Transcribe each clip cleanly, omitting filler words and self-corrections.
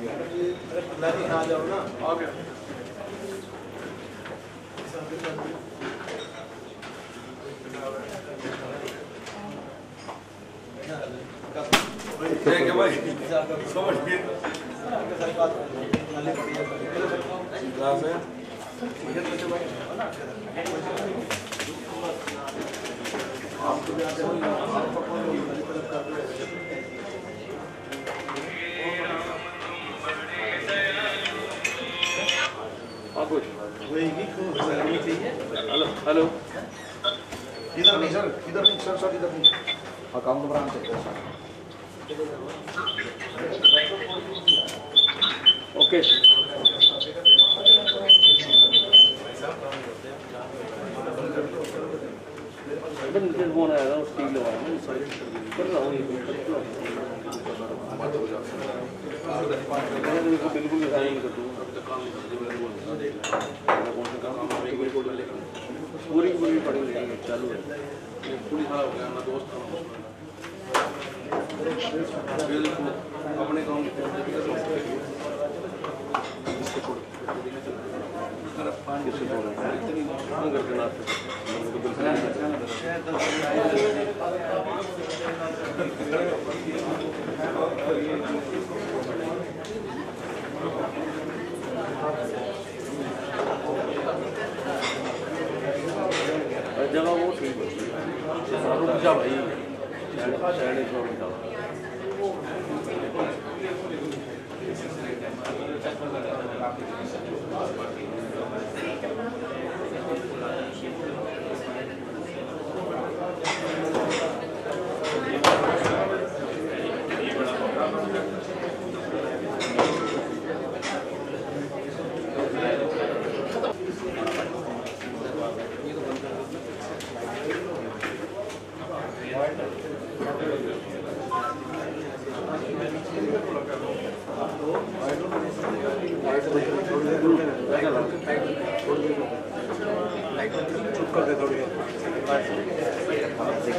आ जाओ ना। ओके। ठीक है भाई, समझ गए। हेलो हेलो, इधर नहीं सर, इधर नहीं सर, सर इधर नहीं। अकाउंट ब्रांच है ओके। वो ना स्टील लगाया ना कर रहा हूँ बिल्कुल साइन कर दूँ पूरी पूरी पड़ी चालू है पूरी खराब हो गया ना दोस्त अपने काम किसी को इतनी करके ना जगह वो ठीक है भाई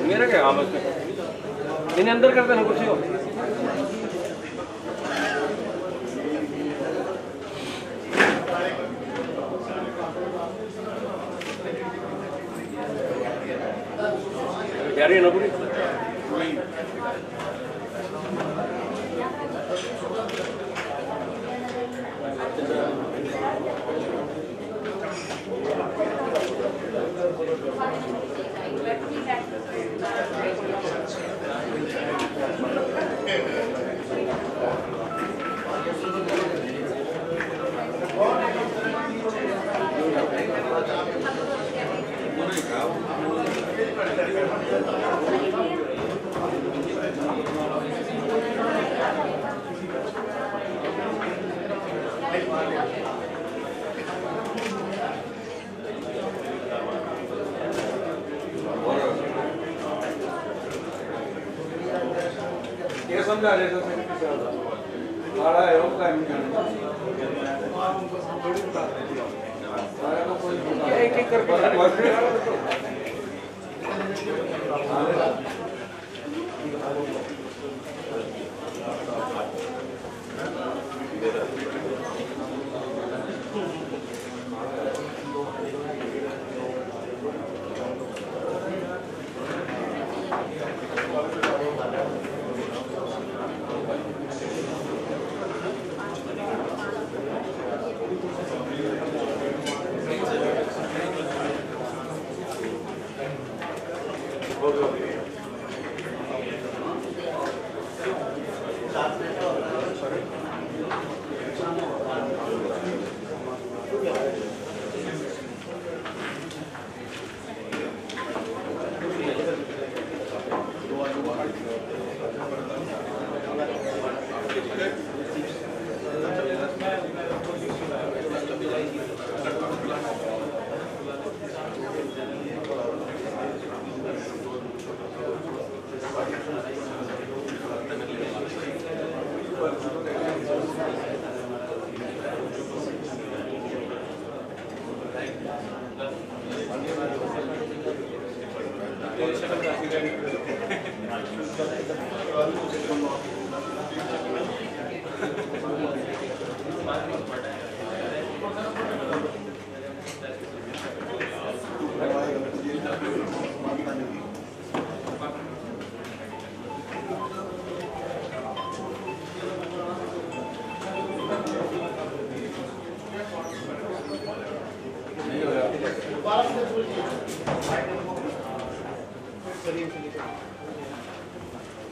मेरा क्या काम है इन्हें अंदर करते ना कुर्सी को यार ये ना पूरी ये समझा रहे थे भाड़ा है वो टाइम एक एक करके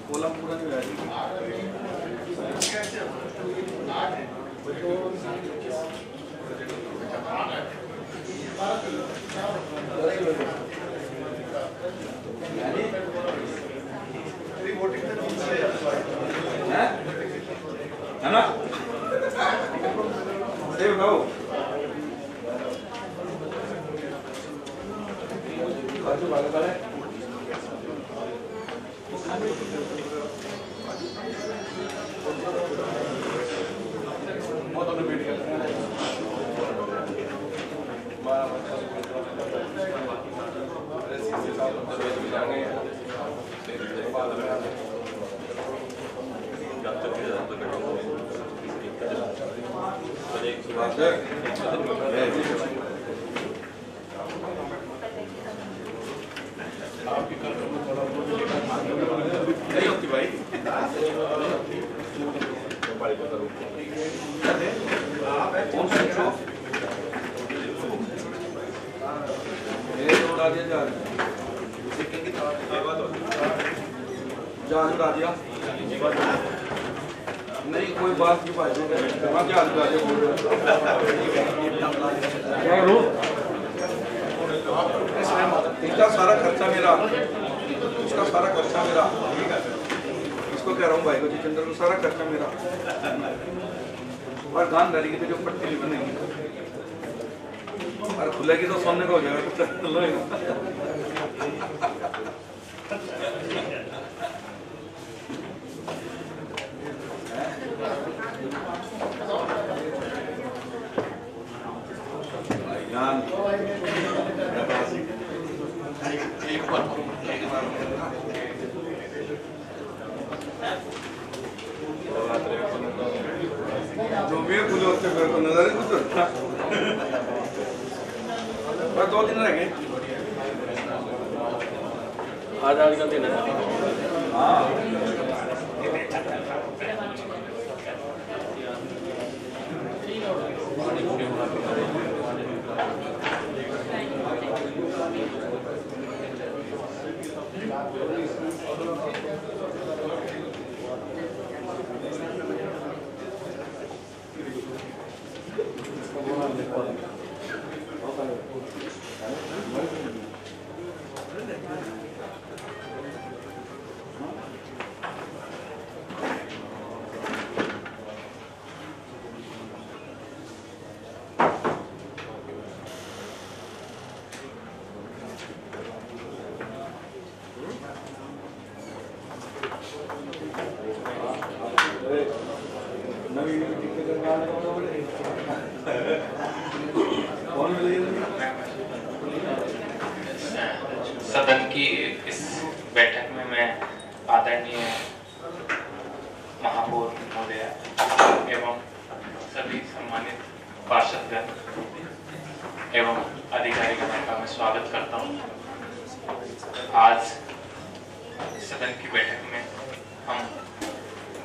कोलम पूरा नहीं हो है ना सही बताओ जहाज उड़ा दिया नहीं कोई बात नहीं भाई जहाज उड़ा दिया इसका सारा खर्चा मेरा इसका सारा खर्चा मेरा इसको कह रहा हूँ भाई को जितेंद्र को सारा खर्चा मेरा और गानदारी की तो जो पट्टी बनेगी और खुलेगी तो सोने का हो जाएगा कुछ तो लोएगा जो भी खुले होते मेरे को नजर कुछ होता बस 2 दिन रह गए आज का दिन है हाँ सदन की इस बैठक में मैं आदरणीय महापौर महोदय एवं सभी सम्मानित पार्षदगण एवं अधिकारीगण का मैं स्वागत करता हूं। आज सदन की बैठक में हम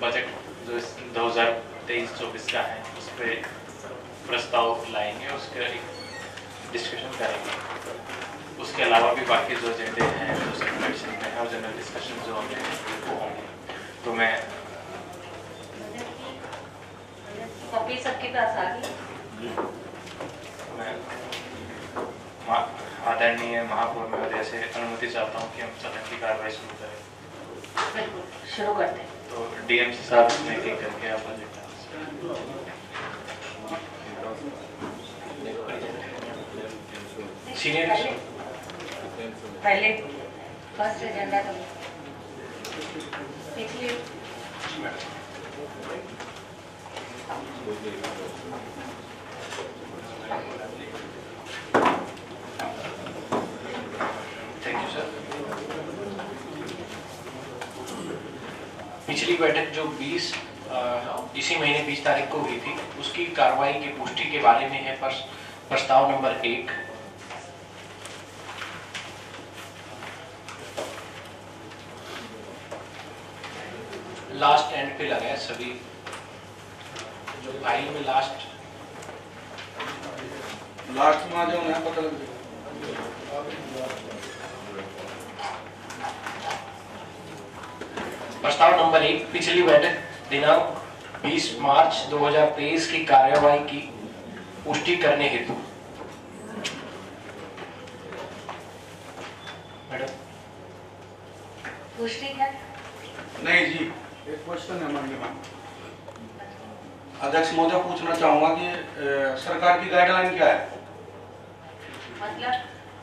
बजट जो 2023-24 का है उस पर प्रस्ताव लाएंगे, उसके डिस्कशन करेंगे। उसके अलावा भी बाकी जो एजेंडे हैं जो सेक्शन में है और जनरल डिस्कशन जो होंगे वो होंगे। तो मैं कॉपी सबके पास आ गई। आदरणीय महापौर महोदय से अनुमति चाहता हूँ कि हम सदन की कार्रवाई शुरू करें। बिल्कुल शुरू करते हैं। तो डीएमसी साहब इसमें एक करके आप सीनियर पहले फर्स्ट एजेंडा तो पिछले थैंक यू सर। पिछली बैठक जो 20 इसी महीने 20 तारीख को हुई थी, उसकी कार्रवाई की पुष्टि के बारे में है प्रस्ताव नंबर 1। लास्ट एंड पे लगा है सभी, जो फाइल में लास्ट में आ जाओ, मैं पता लग जाएगा। प्रस्ताव नंबर 1 पिछली बैठक दिनांक 20 मार्च 2023 की कार्यवाही की पुष्टि करने हेतु। मैडम पुष्टि है? नहीं जी, एक क्वेश्चन है माननीय अध्यक्ष महोदय, पूछना चाहूंगा कि सरकार की गाइडलाइन क्या है?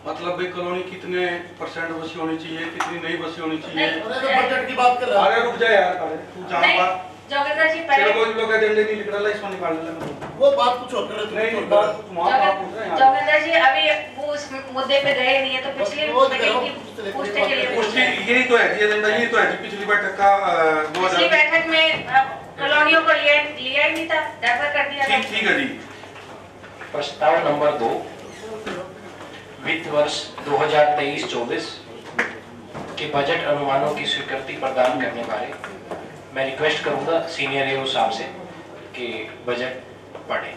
मतलब भाई कॉलोनी कितने % बसी होनी चाहिए, कितनी नई बसी होनी चाहिए? बजट की बात कर रहा है। अरे रुक जा यार, अरे तू जहाँ बात जोगिंदर जी चलो कोई लोग एजेंडे नहीं लिख रहा है, इसमें निकाल ले। वो बात कुछ और कर रहे थे। नहीं बात कुछ वहाँ आप पूछ रहे हैं। जोगिंदर जी अभी वो उस मुद्दे पे गए नहीं है, तो पिछली मीटिंग की पुष्टि के लिए पुष्टि यही तो है जी, एजेंडा यही तो है जी। पिछली बैठक का पिछली बैठक में कॉलोनियों को लिया ही नहीं था, रेफर कर दिया था। ठीक है जी। प्रस्ताव नंबर 2 वित्त वर्ष 2023-24 के बजट अनुमानों की स्वीकृति प्रदान करने बारे मैं रिक्वेस्ट करूंगा सीनियर एओ साहब से कि बजट पढ़ें।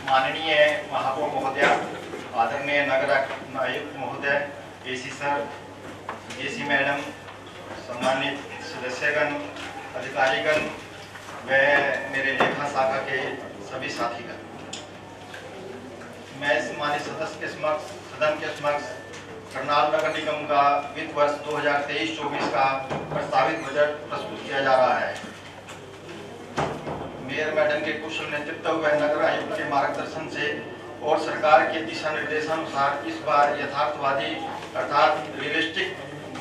माननीय महापौर महोदय, आदरणीय नगर आयुक्त महोदय, एसी सर, एसी मैडम, सम्मानित सदस्यगण, अधिकारीगण व मेरे लेखा शाखा के सभी साथीगण, मैं सम्मानित सदन के समक्ष करनाल नगर निगम का वित्त वर्ष 2023-24 का प्रस्तावित बजट प्रस्तुत किया जा रहा है। मेयर मैडम के कुशल नेतृत्व व नगर आयुक्त के मार्गदर्शन से और सरकार के दिशा निर्देशानुसार इस बार यथार्थवादी अर्थात रियलिस्टिक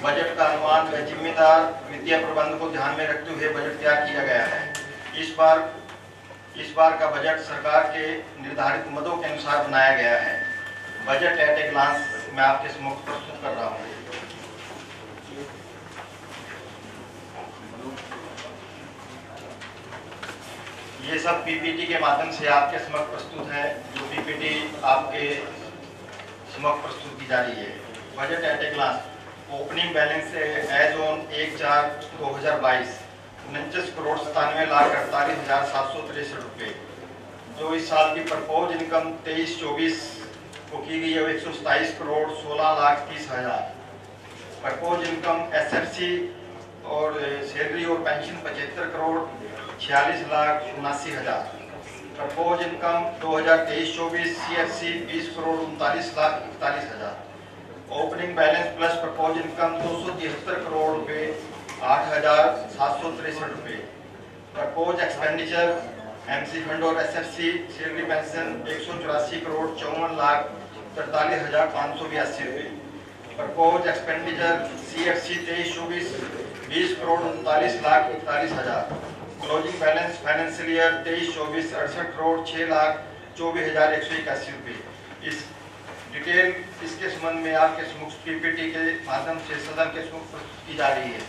बजट का अनुमान व जिम्मेदार वित्तीय प्रबंध को ध्यान में रखते हुए बजट तैयार किया गया है। इस बार का बजट सरकार के निर्धारित मदों के अनुसार बनाया गया है। बजट एट ए ग्लांस मैं आपके सम्मुख प्रस्तुत कर रहा हूँ। ये सब पीपीटी के माध्यम से आपके समक्ष प्रस्तुत है, जो पीपीटी आपके समक्ष प्रस्तुत की जा रही है। Budget at a glance, opening balance as on 1/4/2022 49 crore 97,48,763 रुपये। जो इस साल की प्रपोज इनकम 23-24 को की गई है 127 करोड़ 16,30,000। प्रपोज इनकम एसएफसी और सैलरी और pension 75 crore 46,79,000। Propose income 2023-24 CFC 20 crore 39,41,000। Opening balance plus propose income 273 crore रुपए 8,763 रुपये। प्रपोज एक्सपेंडिचर एमसी फंड और एसएफसी सैलरी पेंशन 184 करोड़ 54,43,582 रुपये। Propose expenditure CFC 23-24 20 crore 39,41,000। Closing balance financial year 23-24 68 crore 6,24,181 रुपये। इस डिटेल इसके संबंध में आपके सम्मुख पीपीटी के माध्यम से सदन के सम्मुख प्रस्तुत की जा रही है।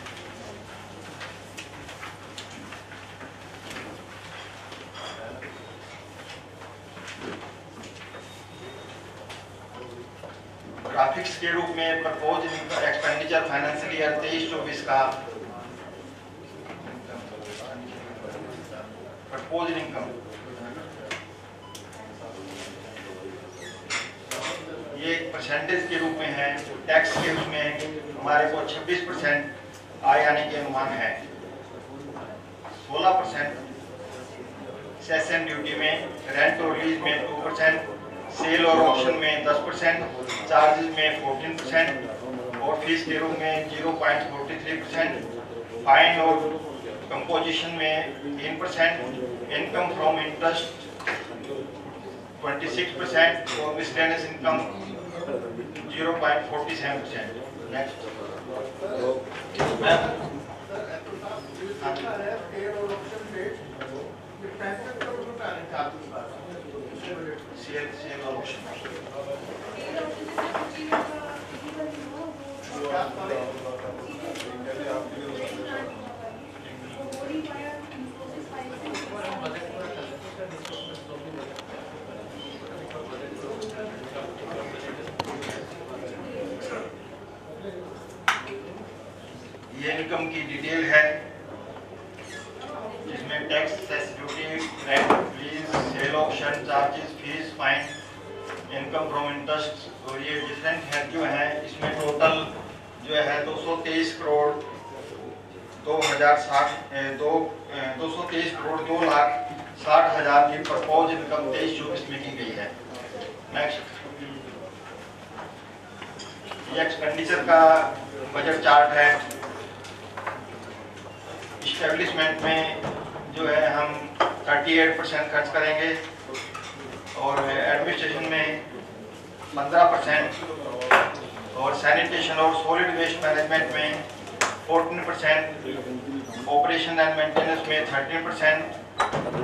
ग्राफिक्स के रूप में प्रपोज एक्सपेंडिचर फाइनेंशियल ईयर 23-24 का प्रपोज इनकम ये परसेंटेज के रूप में है। टैक्स के उसमें हमारे को 26% आय आने के अनुमान है। 16% सेशन ड्यूटी में, रेंट और लीज में 2%, सेल और ऑप्शन में 10%, चार्जेस में 14% और फीस के रूप में 0.43%, फाइन और कंपोजिशन में 3%, इनकम फ्रॉम इंटरेस्ट 26% और मिसलेनियस इनकम 0.47%। नेक्स्ट सेल और ऑप्शन इनकम की डिटेल है, जिसमें tax, cess, duty, rent, lease, sale option, charges, fees, fine, income from interest और ये डिफरेंट है जो है। इसमें टोटल जो है 223 करोड़ 2,60,000 की प्रपोज इनकम 23-24 में की गई है। नेक्स्ट, ये एक्सपेंडिचर का बजट चार्ट है। इस्टेब्लिशमेंट में जो है हम 38% खर्च करेंगे और एडमिनिस्ट्रेशन में 15% और सैनिटेशन और सॉलिड वेस्ट मैनेजमेंट में 14%, ऑपरेशन एंड मेंटेनेंस में 13%,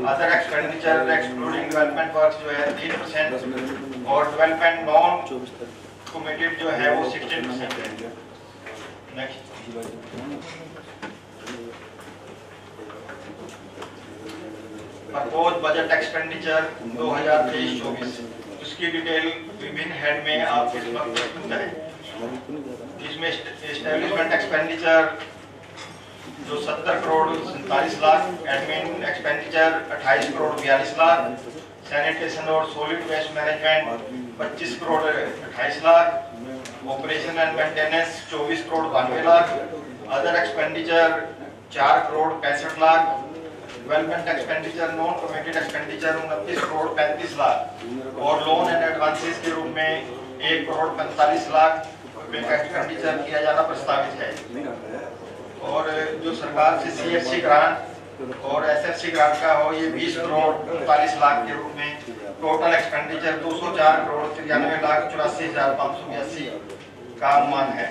other expenditure excluding development work जो है 3% और डेवलपमेंट नॉन कमिटेड जो है वो 16% है। नेक्स्ट, प्रपोज बजट एक्सपेंडिचर 2023-24 उसकी डिटेल विभिन्न हेड में आपके समक्ष प्रस्तुत है। इसमें एस्टेब्लिशमेंट एक्सपेंडिचर जो 70 crore 47 lakh, admin expenditure 28 crore 42 lakh, sanitation और solid waste management 25 crore 28 lakh, operation and maintenance 24 crore 92 lakh, other expenditure 4 crore 65 lakh, development expenditure non committed expenditure 29 crore 35 lakh और लोन एंड एडवांसेस के रूप में 1 करोड़ 45 लाख रुपए का एक्सपेंडिचर किया जाना प्रस्तावित है। और जो सरकार से CFC ग्रांट और SFC ग्रांट का हो ये 20 करोड़ 45 लाख के रूप में टोटल एक्सपेंडिचर 204 करोड़ 93,84,582 का अनुमान है।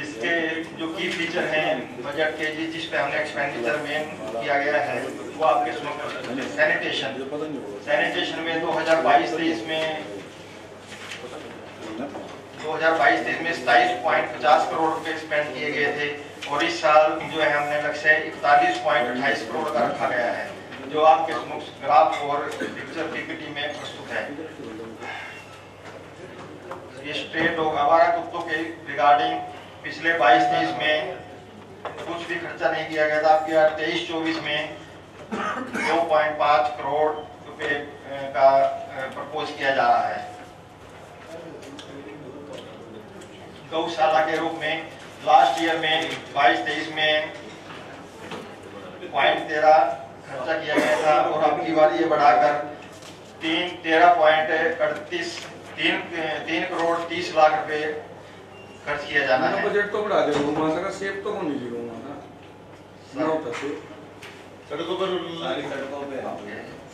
इसके जो की फीचर हैं बजट के जिस पे हमने एक्सपेंडिचर मेन किया गया है वो आपके समक्ष। सैनिटेशन में 2022-23 में 27.50 करोड़ रुपए स्पेंड किए गए थे और इस साल जो है हमने लक्ष्य 41.28 करोड़ का रखा गया है, जो आपके समक्ष ग्राफ और पिक्चर PPT में प्रस्तुत है। ये स्ट्रे डॉग आवारा कुत्तों के रिगार्डिंग पिछले 22-23 में कुछ भी खर्चा नहीं किया गया था। आपके 23-24 में 2.5 करोड़ रुपए का प्रपोज किया जा रहा है। गौशाला के रूप में लास्ट ईयर में 22-23 में 0.13 खर्चा किया गया था और अब की बार ये बढ़ाकर 3 करोड़ 30 लाख रुपए खर्च किया जाना है। बजट तो बढ़ा दे माता का सेब तो कौन नहीं माता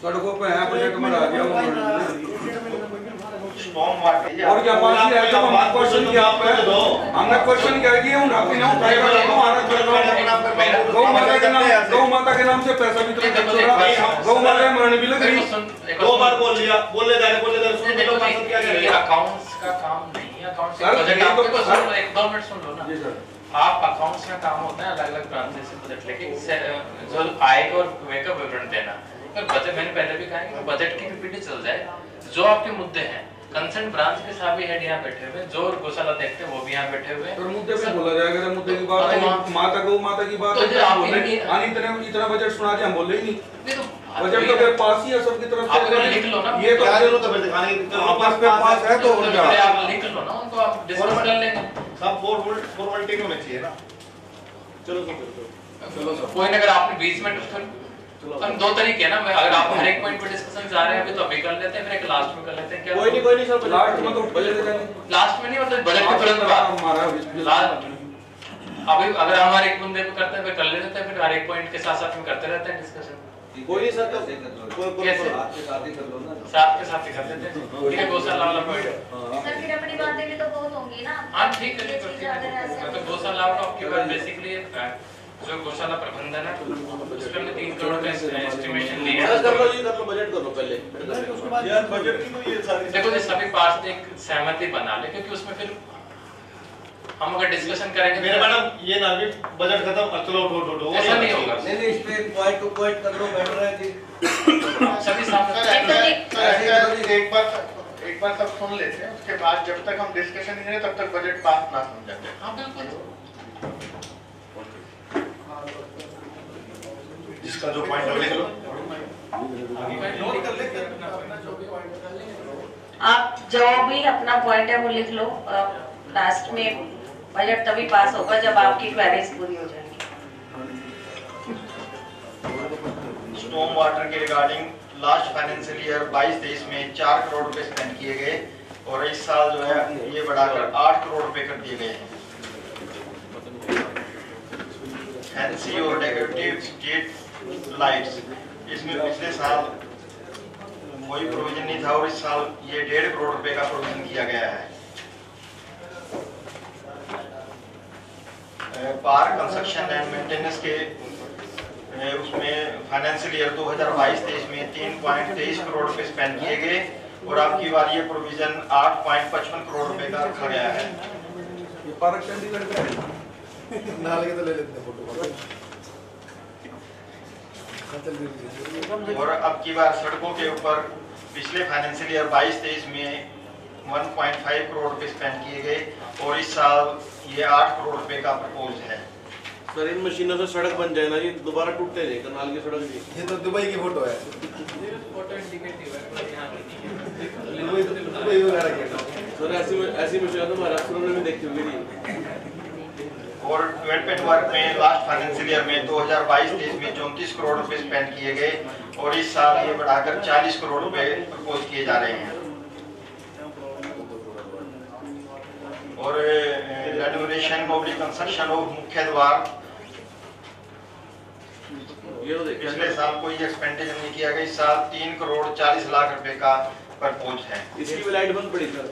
सड़कों पे है बजट बढ़ा दिया स्टॉर्म वाटर और क्या पास है तो हम क्वेश्चन किया हमने क्वेश्चन क्या किया हूं आपके नाम उठाएगा गौ माता के नाम से पैसा भी तो गौ माता मरने भी लग रही। 2 बार बोल लिया, बोले जा रहे सुन लो क्या करें। अकाउंट्स का काम नहीं है, अकाउंट्स का बजट आपको तो सुन लो, 1-2 मिनट सुन लो ना। जी सर, आप अकाउंट्स का काम होता है अलग-अलग ब्रांचेस से बजट लेके जो आय और व्यय का विवरण देना। पर बजट मैंने पहले भी कहा कि बजट की PPT चल जाए, जो आपके मुद्दे हैं कंसर्न ब्रांच के सभी हेड यहाँ बैठे हुए, जो गौशाला देखते हैं वो भी यहाँ बैठे हुए। तो मुद्दे पे बोला जाएगा, मुद्दे की बात है माता गौ माता की बात है, इतना बजट सुना के हम बोले ही नहीं। बजट तो फिर पास ही है सबकी तरफ से, लिख लो ना, ये तो जरूरत है दिखाने की, आपस में पास है तो आप लिख लो ना, उनको आप डिस्कस कर लेंगे। सब फॉर्मेलिटी होनी चाहिए ना। चलो कोई ना, अगर आपने 20 मिनट हम 2 तरीके है ना, अगर आप हर एक पॉइंट पे डिस्कशन जा रहे हैं अभी तो अभी कर लेते हैं, फिर एक लास्ट में कर लेते हैं। क्या कोई नहीं सर, लास्ट में तो बजट लास्ट में नहीं, मतलब बजट के तुरंत बाद हमारा अभी अगर हम हर एक बंदे पे करते हैं फिर कर लेते हैं, फिर हर एक पॉइंट के साथ में करते रहते हैं डिस्कशन। कोई नहीं सर, तो कैसे साथ के साथ ही कर लेते हैं। ठीक है, गौशाला वाला पॉइंट सर फिर अपनी बातें भी तो बहुत होंगी ना। हाँ ठीक है, मतलब गौशाला का आपकी बात बेसिकली जो गौशाला प्रबंधन है उस पे हमने 3 करोड़ का एस्टिमेशन लिया है। कर लो बजट कर लो पहले, उसके बाद यार बजट की तो ये सारी देखो जी सभी पार्ट एक सहमति बना ले, क्योंकि उसमें फिर हम अगर डिस्कशन करेंगे मेरे मैडम ये ना भी बजट खत्म, चलो उठो ऐसा नहीं होगा। नहीं इस पे पॉइंट टू पॉइंट कर लो, बेटर है कि सभी सामने एक बार सब सुन लेते हैं, उसके बाद जब तक हम डिस्कशन नहीं करें तब तक बजट पास ना समझ जाते हैं। हाँ बिल्कुल, जिसका जो पॉइंट लिख लो। आप जो भी अपना पॉइंट है वो लिख लो। लास्ट में बजट तभी पास होगा जब आपकी क्वेरीज पूरी हो जाएंगी। स्टॉर्म वाटर के रिगार्डिंग लास्ट फाइनेंशियल ईयर 22-23 में 4 करोड़ रुपए स्पेंड किए गए और इस साल जो है ये बढ़ाकर 8 करोड़ रुपए कर दिए गए हैं। फैंसी और डेकोरेटिव स्ट्रीट लाइट्स, इसमें पिछले साल कोई प्रोविजन नहीं था और इस साल ये 1.5 करोड़ रुपए का प्रोविजन किया गया है। पार्क कंस्ट्रक्शन एंड मेंटेनेंस के उसमें फाइनेंशियल ईयर 2022-23 में 3.23 करोड़ रुपए स्पेंड किए गए और आपकी बार ये प्रोविजन 8.55 करोड़ रुपए का रखा गया है। ये पार्क चंडीगढ़ का है नाले के तो ले लेते हैं फोटो। और अब की बार सड़कों के ऊपर पिछले फाइनेंशियल ईयर 22-23 में 1.5 करोड़ रुपए स्पेंड किए गए और इस साल ये 8 करोड़ रुपए का प्रपोज है। सर इन मशीनों से सड़क बन जाए ना जी, दोबारा टूटते नहीं कनाल की सड़क भी। ये तो दुबई की फोटो है। दुबई वगैरह की। सर ऐसी मशीनें तो महाराष्ट्र में भी देखी होगी। और डेवलपमेंट वर्क में लास्ट फाइनेंशियल ईयर में 2022-23 में 34 करोड़ रुपए स्पेंड किए गए और इस साल ये बढ़ाकर 40 करोड़ रुपए प्रपोज किए जा रहे हैं। और रेनोवेशन पब्लिक कंस्ट्रक्शन और मुख्य द्वार, पिछले साल कोई एक्सपेंडिचर नहीं किया गया, इस साल 3 करोड़ 40 लाख रुपए का प्रपोज है। इसकी भी लाइट बंद पड़ी सर,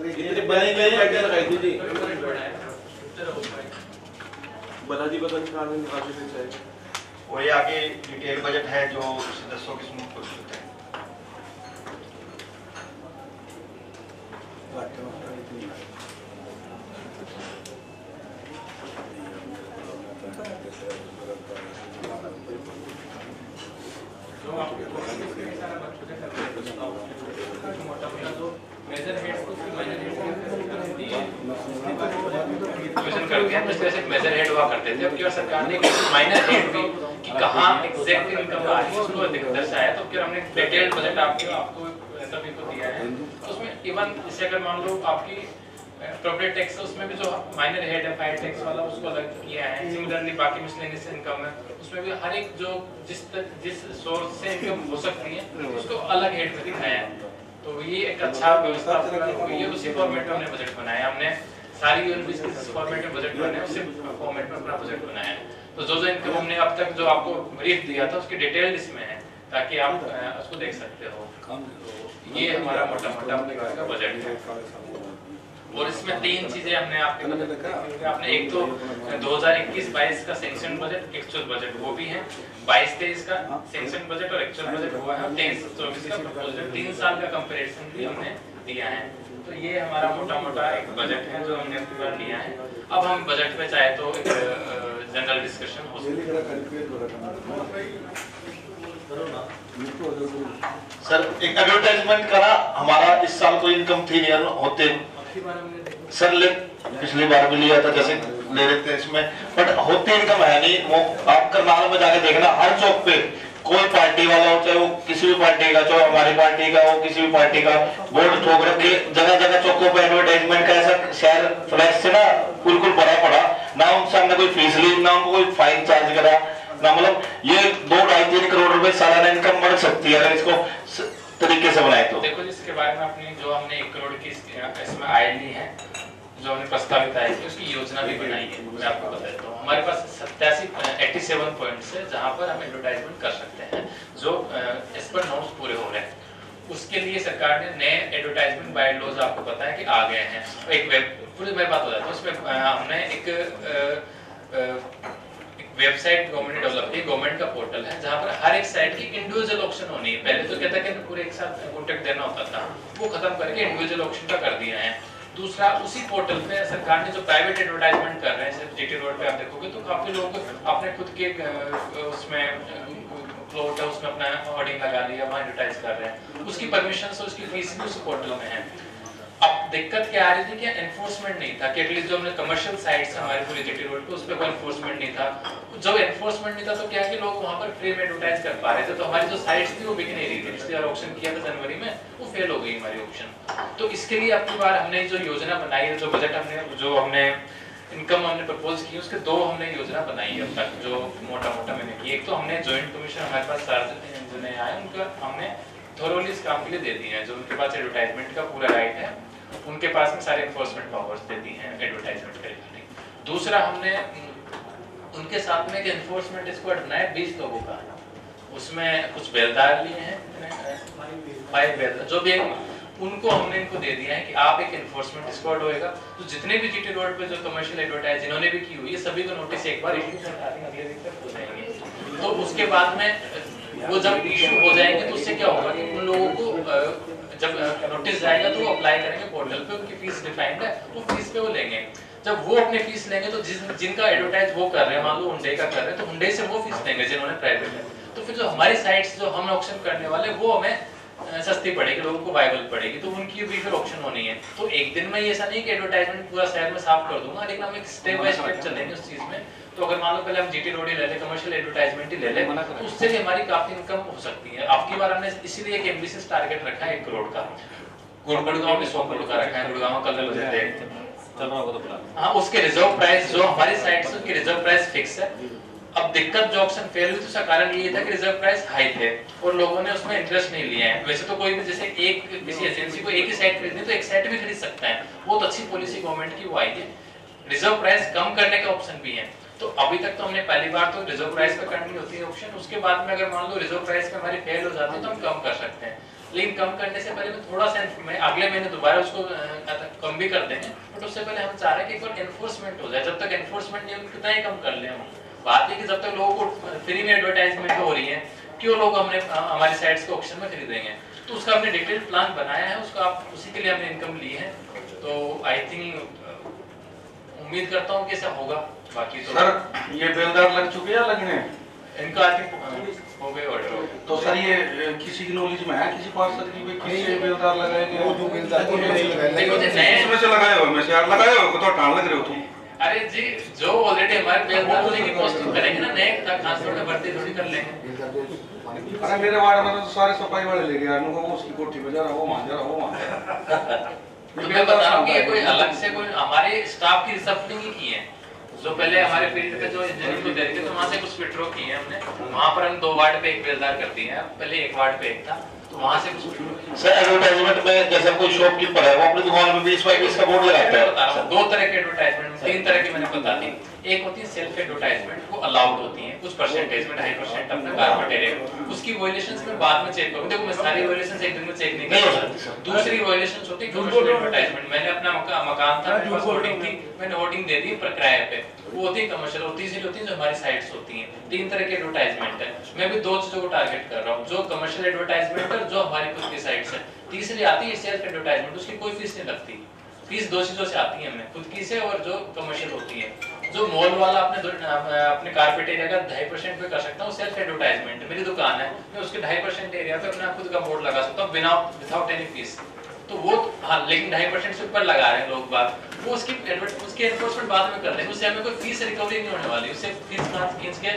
इतनी बड़ी लाइटें लगाई थी जी। बालाजी बदन का और ये आगे डिटेल बजट है जो सदस्यों के समूह को प्रस्तुत है। मेजर हेड हुआ करते थे, अब की बार सरकार ने माइनर हेड भी कि कहाँ एग्जैक्ट इनकम आ रही है उसको दर्शाया। तो फिर हमने डिटेल्ड बजट आपको सभी को दिया है। तो उसमें इवन जैसे अगर मान लो आपकी प्रॉपर्टी टैक्स, उसमें भी जो माइनर हेड है फायर टैक्स वाला उसको अलग किया है। सिमिलरली बाकी मिसलेनियस इनकम है उसमें भी हर एक जो जिस सोर्स से इनकम हो सकती है उसको अलग हेड में दिखाया है। तो ये एक अच्छा व्यवस्था हुई है। उसी फॉर्मेट में हमने बजट बनाया। हमने सारी यूनिवर्सिटीज जिस फॉर्मेट में बजट बनाया उसी फॉर्मेट में अपना बजट बनाया है। तो जो इनकम हमने अब तक जो आपको ब्रीफ दिया था उसकी डिटेल इसमें है ताकि आप उसको देख सकते हो। ये हमारा मोटा बजट है और इसमें 3 चीजें हमने आपने एक तो 2021-22 का सैंक्शन बजट, एक्चुअल बजट वो भी है, 22-23 का सैंक्शन बजट और एक्चुअल बजट हुआ है, 23-24 का प्रपोजल 3 साल का कंपैरिजन भी हमने दिया है। तो ये हमारा मोटा एक बजट है जो हमने पूरा लिया है। अब हम बजट में चाहे तो जनरल डिस्कशन हो सकता है। सर एक एडवर्टाइजमेंट करा, हमारा इस साल कोई इनकम थी नहीं होते सर, पिछली बार भी लिया था जैसे ले रहे थे इसमें, बट होती इनकम है नहीं। वो आप करनाल में जाके देखना, हर चौक पे कोई पार्टी वाला हो, चाहे वो किसी भी पार्टी का, चाहे हमारी पार्टी का हो, किसी भी पार्टी का बोर्ड ठोक रखे, जगह जगह चौकों पे एडवर्टाइजमेंट का ऐसा शहर फ्लैक्स से ना बिल्कुल भरा पड़ा, ना उनसे हमने कोई फीस ली, ना उनको कोई फाइन चार्ज करा, ना मतलब ये 2-2.5-3 करोड़ रुपए सालाना इनकम बढ़ सकती है अगर इसको तरीके से बनाए तो। देखो इसके बारे में अपनी जो हमने 1 करोड़ की इसमें आय ली है, जो हमने प्रस्तावित आय की उसकी योजना भी बनाई है। मैं आपको बता देता हूँ, हमारे पास 87 पॉइंट्स है जहाँ पर हम एडवर्टाइजमेंट कर सकते हैं जो इस पर नोट्स पूरे हो रहे हैं। उसके लिए सरकार ने नए एडवर्टाइजमेंट बाय लॉज आपको पता है कि आ गए हैं। एक वेब पूरी मेरी बात हो जाती है उसमें हमने एक वेबसाइट गवर्नमेंट ने डेवलप की, गवर्नमेंट का पोर्टल है जहां पर हर एक साइट की इंडिविजुअल ऑप्शन होनी है। पहले तो कहता कि पूरे एक साथ कॉन्टेक्ट देना होता था, वो खत्म करके इंडिविजुअल ऑप्शन का कर दिया है। दूसरा, उसी पोर्टल पे सरकार ने जो प्राइवेट एडवर्टाइजमेंट कर रहे हैं, जैसे जीटी रोड पे आप देखोगे तो काफी लोग अपने खुद के उसमें प्लॉट है उसमें अपना होर्डिंग लगा लिया, वहाँ एडवर्टाइज कर रहे हैं, उसकी परमिशन से उसकी फीस भी उस पोर्टल में है। अब दिक्कत क्या आ रही थी कि एनफोर्समेंट नहीं था कि एटलीस्ट जो हमने कमर्शियल साइट्स हमारे पूरे जीटी रोड पे उस पे कोई एनफोर्समेंट नहीं था। जो एनफोर्समेंट नहीं था तो क्या है कि लोग वहां पर फ्री में एडवर्टाइज कर पा रहे थे, तो हमारी जो साइट्स थी वो बिक नहीं रही थी। पिछली बार ऑक्शन किया था जनवरी में, वो फेल हो गई हमारी ऑक्शन। तो इसके लिए अब की बार हमने जो योजना बनाई है, जो बजट हमने इनकम हमने प्रपोज की, उसके दो हमने योजना बनाई है अब तक, जो मोटा मैंने की। एक तो हमने जॉइंट कमीशन हमारे पास 4 जने आए, उनका हमने थोरोली इस काम के लिए दे दी है। जो उनके पास एडवर्टाइजमेंट का पूरा राइट है, उनके पास में सारे एनफोर्समेंट पावर्स दे दी हैं एडवर्टाइजमेंट के लिए। दूसरा हमने उनके साथ में एक एनफोर्समेंट स्क्वाड बनाया 20 लोगों का, उसमें कुछ बेलदार लिए हैं, 5 बेलदार, जो भी उनको हमने इनको दे दिया है कि आप एक एनफोर्समेंट स्क्वाड होएगा। तो जितने भी जीटी रोड पे जो कमर्शियल एडवर्टाइज जिन्होंने भी की हुई है, सभी को नोटिस एक बार इशू अगले वीक तक हो जाएंगे। तो उसके बाद में वो जब इशू हो जाएंगे तो उससे क्या होगा कि उन लोगों को जब नोटिस जाएगा तो वो अप्लाई करेंगे पोर्टल पे, उनकी फीस डिफाइंड है, वो फीस पे वो लेंगे। जब वो अपनी फीस लेंगे तो जिनका एडवर्टाइज वो कर रहे हैं, मान लो हुंडई का कर रहे हैं, तो हुंडई से वो फीस लेंगे जिन्होंने प्राइवेट है। तो फिर जो हमारी साइट्स जो हम ऑक्शन करने वाले वो हमें सस्ती पड़ेगी, लोगों को वायबल पड़ेगी, तो उनकी भी फिर ऑक्शन होनी है। तो एक दिन में ये ऐसा नहीं कि एडवर्टाइजमेंट पूरा शहर में साफ कर दूंगा, लेकिन हम एक स्टेप बाय स्टेप चलेंगे उस चीज में। तो अगर मान लो पहले हम जीटी रोड ही ले ले, कमर्शियल एडवर्टाइजमेंट ही ले ले, तो उससे भी हमारी काफी इनकम हो सकती है। आपकी बार हमने इसीलिए एक एम्बिशियस टारगेट रखा है 1 करोड़ का। गुड़गांव में 100 करोड़ का रखा है, गुड़गांव कल लेते हैं। हाँ, उसके रिजर्व प्राइस जो हमारी साइट से उसकी रिजर्व प्राइस फिक्स है। अब दिक्कत जो ऑप्शन फेल हुई तो उसका कारण ये था कि रिजर्व प्राइस हाई थे और लोगों ने उसमें इंटरेस्ट नहीं लिया है। वैसे तो कोई भी जैसे किसी एजेंसी को एक ही साइट खरीदनी तो एक साइट भी खरीद सकता है, बहुत अच्छी पॉलिसी गवर्नमेंट की वो आई है। रिजर्व प्राइस कम करने का ऑप्शन भी है। तो अभी तक तो हमने पहली बार तो रिजर्व प्राइस पे करनी होती है ऑप्शन, उसके बाद में अगर मान लो रिजर्व प्राइस पे हमारी फेल हो जाती है तो हम कम कर सकते हैं। लेकिन कम करने से पहले मैं थोड़ा सा अगले महीने दोबारा उसको कम भी कर देंगे, बट उससे पहले हम चाह रहे हैं कि एक बार एनफोर्समेंट हो जाए। जब तक एनफोर्समेंट नहीं होगी कितना ही कम कर ले हम। बात है कि जब तक लोगों को फ्री में एडवर्टाइजमेंट हो रही है, क्यों लोग हमारी साइट्स को ऑक्शन में खरीदेंगे। तो उसका हमने डिटेल प्लान बनाया है, उसका आप उसी के लिए हमने इनकम ली है। तो आई थिंक उम्मीद करता हूँ कि ऐसा होगा। बाकी तो सर ये बेलदार लग चुके या लगने हैं? इनका आई थिंक हो गए ऑर्डर। तो सर ये किसी की नॉलेज में है किसी पास सर की किसी बेलदार लगाए गए? वो जो बेलदार इसमें से लगाए हो, में से यार लगाए हो तो ठान लग रहे हो तुम। अरे जी, जो ऑलरेडी हमारे बेलदार होने की पोस्टिंग करेंगे ना, नए खास तौर पे भर्ती थोड़ी कर लेंगे। अरे मेरे वार्ड में तो सारे सफाई वाले ले गए, वो उसकी कोठी पे जा रहा, वो मान जा रहा, वो मान। तो मैं बता रहा हूँ कि ये कोई अलग से कोई हमारे स्टाफ की रिसप्लिंग ही की है। जो पहले हमारे फील्ड पे जो इंजीनियरिंग को दे रहे थे तो वहाँ से कुछ विड्रॉ किए हैं हमने। वहाँ पर हम 2 वार्ड पे एक बेलदार कर दिए हैं, पहले 1 वार्ड पे एक था, तो वहाँ से कुछ। सर एडवर्टाइजमेंट में जैसे कोई शॉपकीपर है वो अपनी दुकान में 20/20 का बोर्ड लगाता है। 2 तरह के एडवर्टाइजमेंट, 3 तरह की मैंने बता दी। एक होती है सेल्फ एडवर्टाइजमेंट, वो अलाउड होती है कुछ परसेंटेज में, 2.5% अपना कारपेट एरिया। उसकी वायलेशंस में बाद में चेक करूंगा, देखो मैं सारी वायलेशंस एक दिन में चेक नहीं कर सकता। दूसरी वायलेशंस होती है कमर्शियल एडवर्टाइजमेंट। मैंने अपना मकान था, मेरे पास होर्डिंग थी, मैंने होर्डिंग दे दी पर किराए पे, वो होती है कमर्शियल। और तीसरी होती है जो हमारी साइट्स होती हैं। 3 तरह के एडवर्टाइजमेंट है। मैं भी 2 चीजों को टारगेट कर रहा हूँ, जो कमर्शियल एडवर्टाइजमेंट है, जो हमारी खुद की साइट्स है। तीसरी आती है सेल्फ एडवर्टाइजमेंट, उसकी कोई फीस नहीं लगती। फीस 2 चीजों से आती है हमें, खुद की से और जो कमर्शियल होती है। जो मॉल वाला अपने कारपेट एरिया का 2.5% पे कर सकता हूँ सेल्फ एडवर्टाइजमेंट। मेरी दुकान है, मैं उसके 2.5% एरिया पे अपना खुद का बोर्ड लगा सकता हूँ विदाउट एनी फीस। तो वो हाँ, लेकिन 2.5% से ऊपर लगा रहे हैं लोग बात, वो उसकी एनफोर्समेंट बाद में कर लेंगे। उससे हमें कोई फीस रिकवरी नहीं होने वाली। उससे फीस खींच के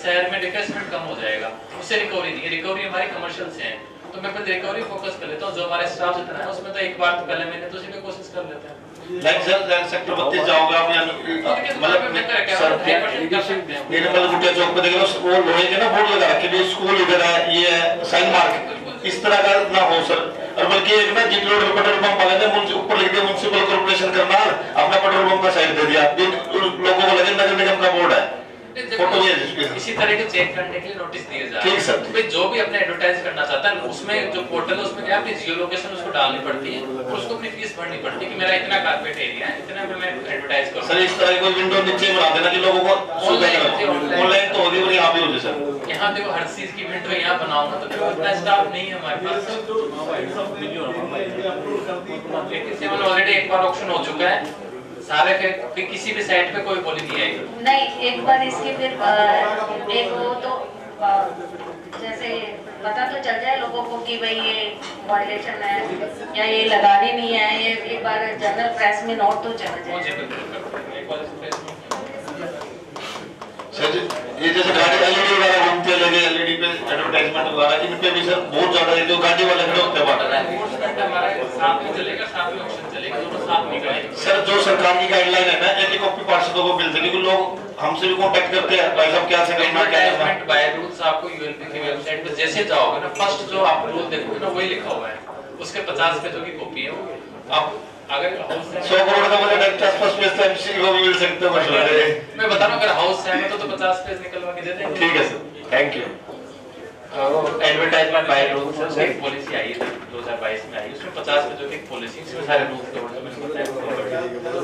शहर में डिस्कसमेंट कम हो जाएगा, उससे रिकवरी नहीं है। रिकवरी हमारी कमर्शियल से है, तो मैं पहले रिकवरी फोकस कर लेता हूँ। जो हमारे स्टाफ जितना है उसमें तो एक बार तो पहले महीने तो उसी पे कोशिश कर लेते हैं। सेक्टर 32 जाओगे आप, मतलब सर गुटिया चौक पे देखो वो लोहे के ना बोर्ड लगा रखे भी स्कूल इधर है, ये है साइन मार्क, इस तरह का ना हो सर। और बल्कि एक ना जीटी रोड पेट्रोल पंप वाले ने ऊपर लिख दिया म्युनिसिपल कॉर्पोरेशन करनाल, अपना पेट्रोल पंप का साइड दे दिया, लोगों को लगे नगर निगम का बोर्ड है। फोटो ये इसी तरह के चेक करने के लिए नोटिस दिए जा रहे हैं। ठीक सर, तो जो भी अपने एडवर्टाइज करना चाहता है उसमें जो पोर्टल है उसमें क्या अपनी जियो लोकेशन उसको डालनी पड़ती है और उसको अपनी फीस भरनी पड़ती है कि मेरा इतना कारपेट एरिया है, इतना में मैं एडवर्टाइज करूं। सर इस तरह कोई विंडो नीचे बना देना कि लोगों को ऑनलाइन तो होगी और यहाँ भी हो जाए सर। यहाँ देखो हर चीज की विंडो यहाँ बनाऊंगा तो फिर इतना स्टाफ नहीं है हमारे पास। लेकिन ऑलरेडी एक बार ऑक्शन हो चुका है सारे, फिर किसी भी साइट पे कोई बोली नहीं आएगी। नहीं, एक बार इसके फिर एक वो तो जैसे पता तो चल जाए लोगों को कि भाई ये वायलेशन है या ये लगाने नहीं है, ये एक बार जनरल प्रेस में नोट तो चला जाए। सर ये जैसे गाड़ी एलईडी वगैरह घूमते लगे, एलईडी पे एडवर्टाइजमेंट वगैरह, इन पे भी सर बहुत ज्यादा है, जो गाड़ी वाले खड़े होते हैं हमारा साथ में चलेगा, साथ में ऑप्शन चलेगा, दोनों साथ में करेंगे। सर जो सरकार की गाइडलाइन है ना, एक कॉपी पार्षदों को मिल सके, लोग हमसे भी कांटेक्ट करते हैं, भाई साहब क्या से करना, क्या करना। एडवर्टाइजमेंट बाय रूल्स आपको यूएलपी की वेबसाइट पे जैसे जाओगे ना, फर्स्ट जो आप रूल देखोगे ना वही लिखा हुआ है, उसके 50 पेजों की कॉपी है वो। आप अगर 100 करोड़ का बजट है, 50 पेज तो एमसी को भी मिल सकते हैं मशवरे। मैं बता रहा हूं, अगर हाउस से है तो 50 पेज निकलवा के दे देंगे। ठीक है sir, thank you. Advertisement by rules से एक पॉलिसी आई है 2022 में आई, उसमें 50 पेजों की एक पॉलिसी, इसमें सारे रूल्स कवर हैं।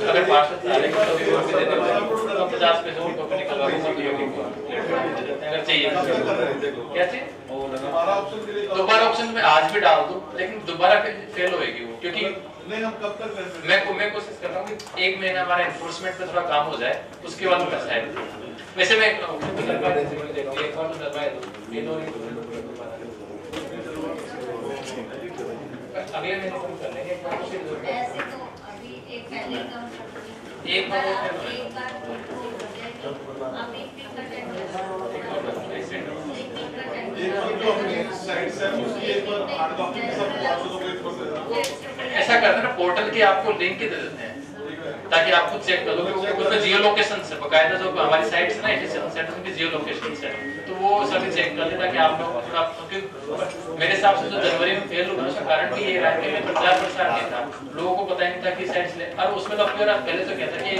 अगर पार्षद सारे को भी दे देंगे तो 50 पेजों की कॉपी निकलवा के सीडीओ को अगर चाहिए क्या चाहिए दोबारा ऑप्शन में आज भी डाल दो, लेकिन दोबारा फेल होएगी वो, क्योंकि मैं कोशिश कर रहा हूँ कि 1 महीना हमारा एनफोर्समेंट पे थोड़ा काम हो जाए, उसके बाद मैं शायद वैसे मैं अगले महीने कर लेंगे। ऐसे तो अभी एक पहले काम एक ऐसा करते हैं ना, पोर्टल के आपको लिंक दे देते हैं ताकि आप खुद चेक कर लो कि उसमें जियो लोकेशन से बकायदा जो हमारी साइट है ना 87 सेंटर उनकी जियो लोकेशन से, तो वो सभी चेक कर ले ताकि आप लोग थोड़ा, मेरे हिसाब से जो जनवरी में फेल हुआ उसका कारण भी ये रहा है कि प्रचार प्रसार नहीं था, लोगों को पता नहीं था कि साइट्स ले, और उसमें तो पहले तो क्या था कि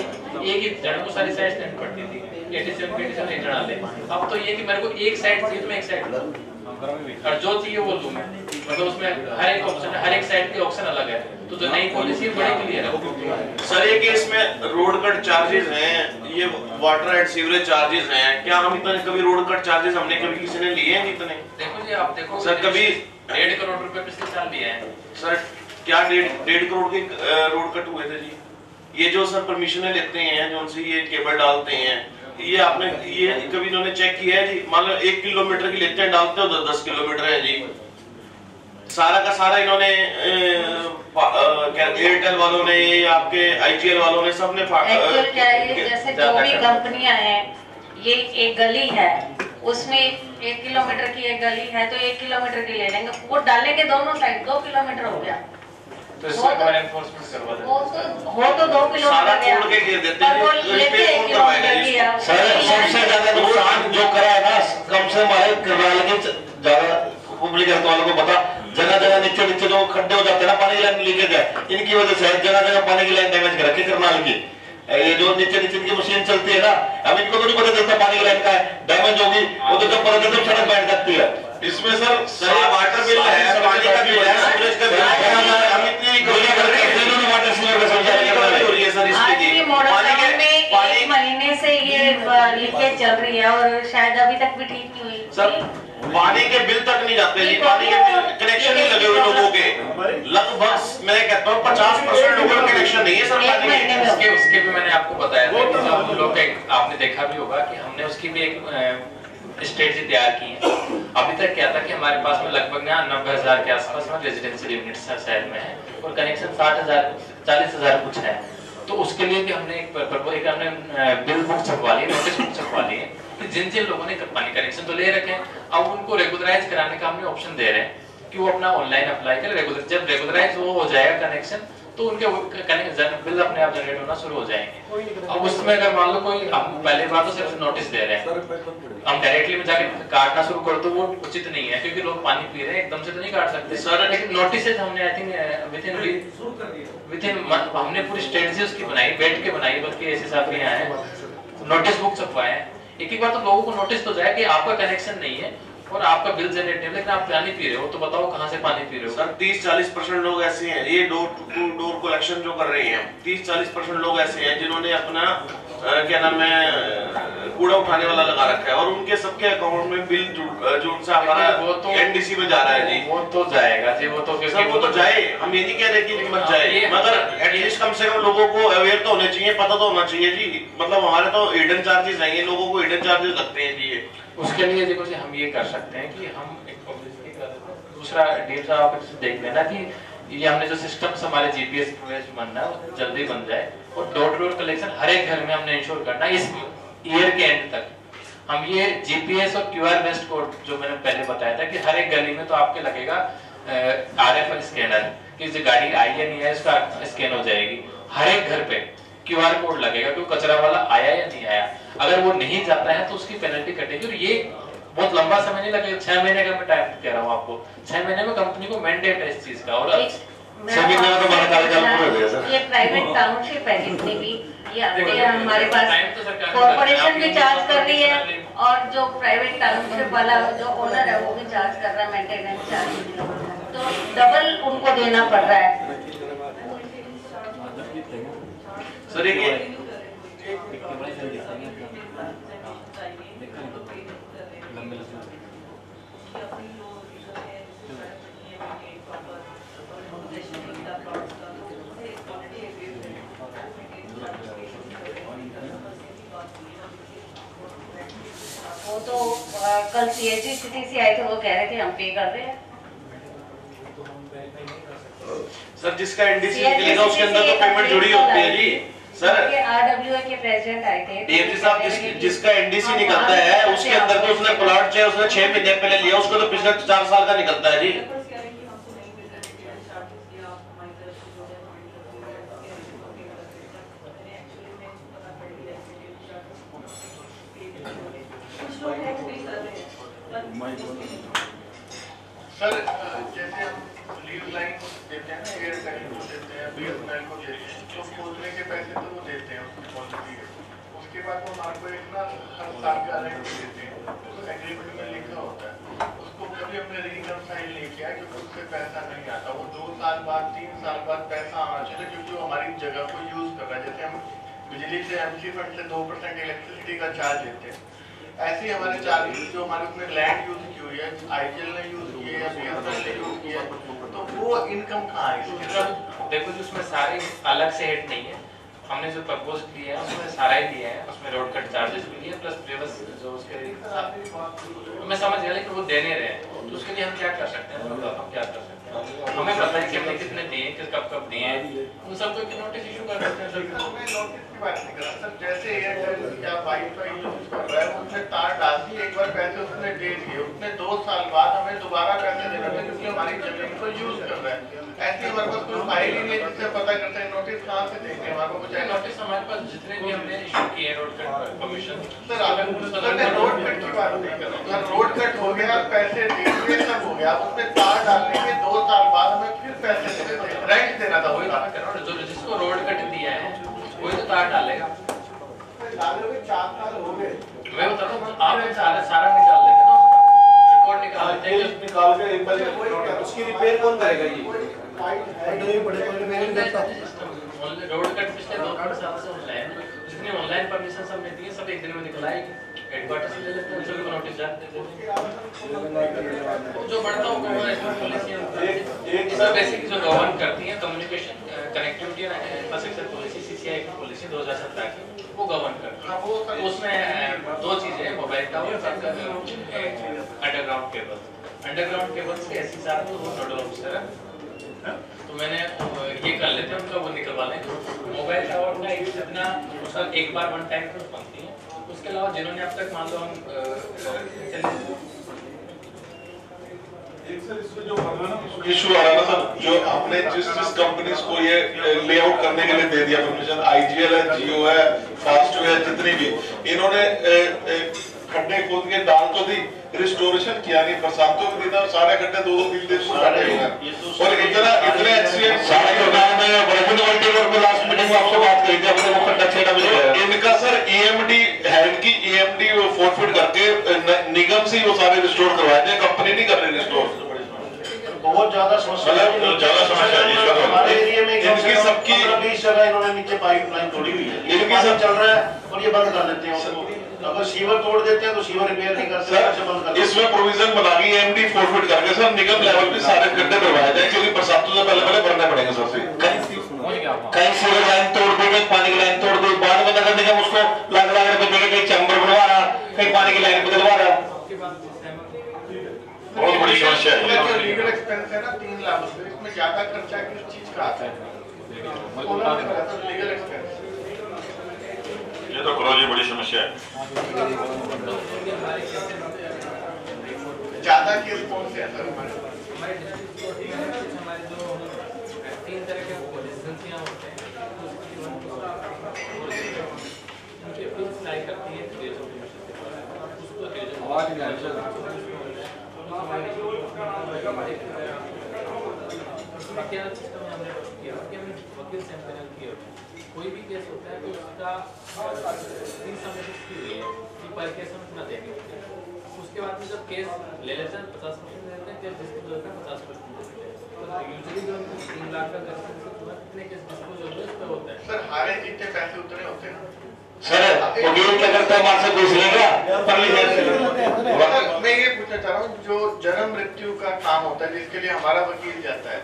एक ही जन को सारी साइट्स लेनी पड़ती थी, 87 नहीं चढ़ा ले। अब तो ये कि मेरे को एक साइट चाहिए तो मैं एक साइट लूं और जो चाहिए वो लूं मैं, मतलब उसमें हर एक ऑप्शन, हर एक साइट के ऑप्शन अलग है, तो जो नई पॉलिसी बड़ी क्लियर है। सर ये केस में रोड कट चार्जेस हैं, ये वाटर एंड सीवरेज चार्जेस हैं, क्या हम इतने कभी रोड कट चार्जेस हमने कभी किसी ने लिए हैं इतने? देखो जी, आप देखो सर कभी 1.5 करोड़ रुपए पिछले साल दिए हैं सर, क्या 1.5 करोड़ के रोड कट हुए थे जी? ये जो सर परमिशन लेते हैं, जो उनसे ये केबल डालते हैं, ये आपने ये कभी इन्होंने चेक किया है जी? मान लो 1 किलोमीटर की लेते हैं, डालते हो 10 किलोमीटर है जी, सारा का सारा इन्होंने क्या एयरटेल वालों ने या आपके आईजीएल वालों ने सबने एक्चुअल क्या है, जैसे जो भी कंपनियां हैं, ये एक गली है उसमें 1 किलोमीटर की एक गली है तो 1 किलोमीटर की ले लेंगे, वो डालेंगे दोनों साइड, 2 किलोमीटर हो गया, तो इससे हमारा एनफोर्समेंट करवा दें। वो तो 2 किलोमीटर गया, छोड़ के घेर देते पर वो हैं, लेते 1 किलोमीटर की है। सर सबसे ज्यादा नुकसान जो करा है ना, कम से हमारे करनाल के ज्यादा पब्लिक हेल्थ वालों को पता, जगह जगह नीचे नीचे जो खड्डे हो जाते हैं ना, पानी की लाइन लीकेज है, इनकी वजह से जगह जगह पानी की लाइन डैमेज कर रखी है करनाल की। ये जो नीचे नीचे की मशीन चलती है ना, अब इनको तो नहीं पता चलता पानी की लाइन का डैमेज होगी, वो तो जब पता चलता सड़क बैठ जाती है। इसमें सर वाटर बिल है, पानी का बिल है, सूरज का बिल है, हम इतनी गोलियां कर रहे हैं, इन्होंने वाटर सीवर का समझा हो रही है सर आज भी मॉडल टाउन में 1 महीने से ये लीकेज चल रही है और शायद अभी तक भी ठीक नहीं हुई। सर पानी के बिल तक नहीं जाते जी, पानी के बिल कनेक्शन नहीं लगे हुए लोगों के, लगभग मैं कहता हूँ 50% लोगों का कनेक्शन नहीं है सर पानी के। उसके भी मैंने आपको बताया था कि हम लोग आपने देखा भी होगा कि हमने उसकी भी एक स्ट्रेटजी तैयार की है। अभी तक क्या था कि हमारे पास में लगभग 90,000 के आसपास में रेजिडेंशियल यूनिट्स शहर में है और कनेक्शन 60,000 40,000 कुछ है, तो उसके लिए भी हमने एक हमने बिल बुक छपवा ली, नोटिस बुक छपवा ली है कि जिन जिन लोगों ने पानी कनेक्शन तो ले रखे हैं, अब उनको रेगुलराइज कराने का हमने ऑप्शन दे रहे हैं कि वो अपना ऑनलाइन अप्लाई करें, रेगुलर जब रेगुलराइज वो हो जाएगा कनेक्शन तो उनके बिल अपने आप जनरेट होना शुरू हो जाएंगे। अब उसमें अगर मान लो कोई हम पहले बार तो सिर्फ नोटिस दे रहे हैं, हम डायरेक्टली में जाके काटना शुरू कर तो वो उचित नहीं है, क्योंकि लोग पानी पी रहे हैं, एकदम से तो नहीं काट सकते सर। लेकिन नोटिस हमने आई थिंक विथिन हमने पूरी स्ट्रेटजी उसकी बनाई, बैठ के बनाई, बल्कि ऐसे साहब भी आए नोटिस बुक छपवाए हैं। एक बार तो लोगों को नोटिस तो जाए कि आपका कनेक्शन नहीं है और आपका बिल जनरेट नहीं, लेकिन आप पानी पी रहे हो, तो बताओ कहाँ से पानी पी रहे हो? सर 30-40% लोग ऐसे हैं, ये डोर टू डोर कलेक्शन जो कर रहे हैं, 30-40% लोग ऐसे हैं जिन्होंने अपना क्या नाम है कूड़ा उठाने वाला लगा रखा है और उनके सबके अकाउंट में बिल जो उनसे हमारा वो तो एनडीसी में जा रहा है जी, वो तो जाएगा जी, वो तो सर वो तो जाए, हम ये नहीं कह रहे कि मत जाए, मगर एटलीस्ट कम से कम लोगों को अवेयर तो होने चाहिए, पता तो होना चाहिए जी। मतलब हमारे तो हिडन चार्जेस हैं, ये लोगों को हिडन चार्जेस लगते हैं जी। उसके लिए देखो जी हम ये कर सकते हैं कि हम एक दूसरा डीएम साहब आप जैसे देख लेना कि ये हमने जो सिस्टम्स हमारे जीपीएस बनना है वो जल्दी बन जाए और डोर टू डोर कलेक्शन हर एक घर में हमने इंश्योर करना इस ईयर के एंड तक। हम ये जीपीएस और क्यूआर बेस्ड कोड जो मैंने पहले बताया था कि हर एक गली में तो आपके लगेगा आरएफएल स्कैनर कि जो गाड़ी आई है नहीं है इसका स्कैन हो जाएगी। हर एक घर पे क्यूआर कोड लगेगा कि कचरा वाला आया या नहीं आया, अगर वो नहीं जाता है तो उसकी पेनल्टी कटेगी। और ये बहुत लंबा समय नहीं लगेगा, 6 महीने का मैं टाइम कह रहा हूँ आपको, 6 महीने में कंपनी को मैंडेट है इस चीज का। और 6 महीने में तो हमारा कार्यकाल पूरा हो जाएगा सर। ये प्राइवेट टाउनशिप है जितनी भी ये हमारे पास कॉर्पोरेशन भी चार्ज कर रही है और जो प्राइवेट टाउनशिप वाला जो ओनर है वो भी चार्ज कर रहा है मेंटेनेंस चार्ज, तो डबल उनको देना पड़ रहा है। सर ये वो तो कल CHCTC आए थे, वो कह रहे थे हम पे कर रहे हैं। सर जिसका एनडीसी निकलेगा उसके अंदर तो पेमेंट जुड़ी होती है जी। सर RWA के प्रेसिडेंट आए थे, डीएमसी साहब जिसका एनडीसी निकलता है उसके अंदर तो उसने प्लॉट चाहे उसने 6 महीने पहले लिया उसको तो पिछले 4 साल का निकलता है जी। सर जैसे हम लीज लाइन देते हैं ना, एयरटेल को देते हैं, बीएसएनएल को देते हैं, तो खोलने के पैसे तो वो देते हैं उसकी पॉलिसी है। उसके बाद वो हमारे को एक ना हर साल का रेंट देते हैं, तो एग्रीमेंट में लिखा होता है, उसको कभी हमने रिकंसाइल नहीं किया क्योंकि उससे पैसा नहीं आता। वो 2 साल बाद 3 साल बाद पैसा आना चाहिए क्योंकि वो हमारी जगह को यूज कर रहा है। जैसे हम बिजली से एमसी फंड से 2% इलेक्ट्रिसिटी का चार्ज लेते हैं, ऐसे ही हमारे चार्जेस जो हमारे उसमें लैंड यूज की हुई है, आईजीएल ने यूज की है या बीएसएनएल ने यूज किया है, तो वो इनकम कहाँ है इसके साथ? देखो जी उसमें सारे अलग से हेड नहीं है, हमने जो प्रपोज किया है उसमें सारा ही दिया है, उसमें रोड कट चार्जेस भी दिए प्लस प्रीवियस जो उसके मैं समझ गया, लेकिन वो देने रहे हैं तो उसके लिए हम क्या कर सकते हैं, हम क्या कर सकते हैं, हमें पता है कि हमने कितने दिए, किस कब दिए हैं, उन सबको एक नोटिस इशू कर सकते हैं सर। मैं नोटिस की बात नहीं कर रहा सर, जैसे एयरटेल या वाईफाई यूज कर रहा है उसने तार डाल दी, एक बार पैसे उसने दे दिए, उसने 2 साल बाद हमें दोबारा पैसे देना है क्योंकि हमारी जमीन को यूज कर रहा है। ऐसे हमारे पास कोई फाइल ही नहीं जिससे पता करते हैं नोटिस कहाँ से देंगे, हमारे को कुछ नोटिस हमारे पास जितने भी हमने इशू किए road cut commission sir road cut की बात नहीं कर रहा, रोड कट हो गया, पैसे दे दिए, सब हो गया, उसमें तार डालने के 2 साल बाद हमें फिर पैसे देने थे, रेंट देना था। वही बात कर रहा हूँ, जो जिसको रोड कट दिया है वही तो तार डालेगा। 4 साल हो गए, मैं बता रहा हूँ आप सारा निकाल लेते ना, रिकॉर्ड निकाल लेते हैं, निकाल के एक बार उसकी रिपेयर कौन करेगा ये? रोड कट पिछले 2 साल से ऑनलाइन, जितनी ऑनलाइन परमिशन सबने दी है सब एक दिन में निकलाएगी, हेडक्वार्टर से ले लेते हैं, सभी को नोटिस जारी दे देते हैं। जो बढ़ता होगा वो ऐसी पॉलिसी एक सब बेसिक जो गवर्न करती है communication connectivity and infrastructure policy CCI की पॉलिसी 2017 की, वो गवर्न करती है। वो उसमें 2 चीजें, मोबाइल टावर और अंडरग्राउंड केबल। अंडरग्राउंड केबल्स के एससी साहब तो वो नोडल ऑफिसर है, तो मैंने ये कर लेते हैं उनका वो निकलवा लेंगे। मोबाइल टावर का इतना उसका एक बार वन टाइम प्रूफ बनती है, उसके अलावा जिन्होंने अब तक मान लो हम इशू आ रहा है ना सर, जो हमने जिस कंपनीज को ये लेआउट करने के लिए दे दिया परमिशन, आईजीएल है, जियो है, फास्टवे है, जितनी भी इन्होंने खड्डे खोद के डाल तो दी, रिस्टोरेशन किया नहीं, बरसातों में दिन सारे खड्डे 2-2 3 दिन से बैठे हुए हैं और इतने एक्सीडेंट सारे जो नाम है बरगुन मल्टीवर्क में लास्ट मीटिंग में आपसे बात करी थी, अपने वो खड्डा छेड़ा मिल गया इनका सर ईएमडी है, इनकी ईएमडी फोरफिट करके निगम से वो सारे रिस्टोर करवाए थे, कंपनी नहीं कर रही रिस्टोर। बहुत ज्यादा समस्या है हमारे एरिया में, इनकी सबकी 20 जगह इन्होंने नीचे पाइपलाइन तोड़ी हुई है, इनकी सब चल रहा है और ये बंद कर देते हैं उसको। अगर सीवर तोड़ देते हैं तो सीवर रिपेयर नहीं करते सर, इसमें प्रोविजन बना दी एमडी फोरफिट करके सर निगम लेवल पे सारे गड्ढे करवाए जाए, क्योंकि बरसातों से पहले भरने पड़ेंगे सर से। कहीं सीवर लाइन तोड़ देंगे, पानी की लाइन तोड़ दी, बाद में नगर निगम उसको लाख रुपए देंगे, कहीं चैम्बर बनवा रहा, कहीं पानी की लाइन बदलवा रहा। बहुत बड़ी समस्या है। जो लीगल एक्सपेंस है ना 3 लाख रुपए, इसमें ज्यादा खर्चा किस चीज का आता है? लीगल एक्सपेंस ये तो क्रोजी बड़ी समस्या है। ज्यादा केस कौन से है सर हमारे? हमारे जो 3 तरह के एजेंसियां होते हैं उनके फीस ट्राई करती है आवाज नहीं आ रही क्या सिस्टम हमने किया कि हमने वकील से पैनल किया कोई भी केस होता है तो उसका 3 सबमिशन की हुई है कि पर केस हम इतना देंगे। उसके बाद में जब केस ले लेते हैं 50% देते हैं, केस डिस्पोज होता है 50% देते हैं। तो यूजुअली जो 3 लाख का करते हैं उसके कितने केस डिस्पोज होते हैं उस पर होता है। सर हारे जितने पैसे उतने होते हैं सर वकील क्या करता है, मार से पूछ लेगा मैं ये पूछना चाह रहा हूँ, जो जन्म मृत्यु का काम होता है जिसके लिए हमारा वकील जाता है,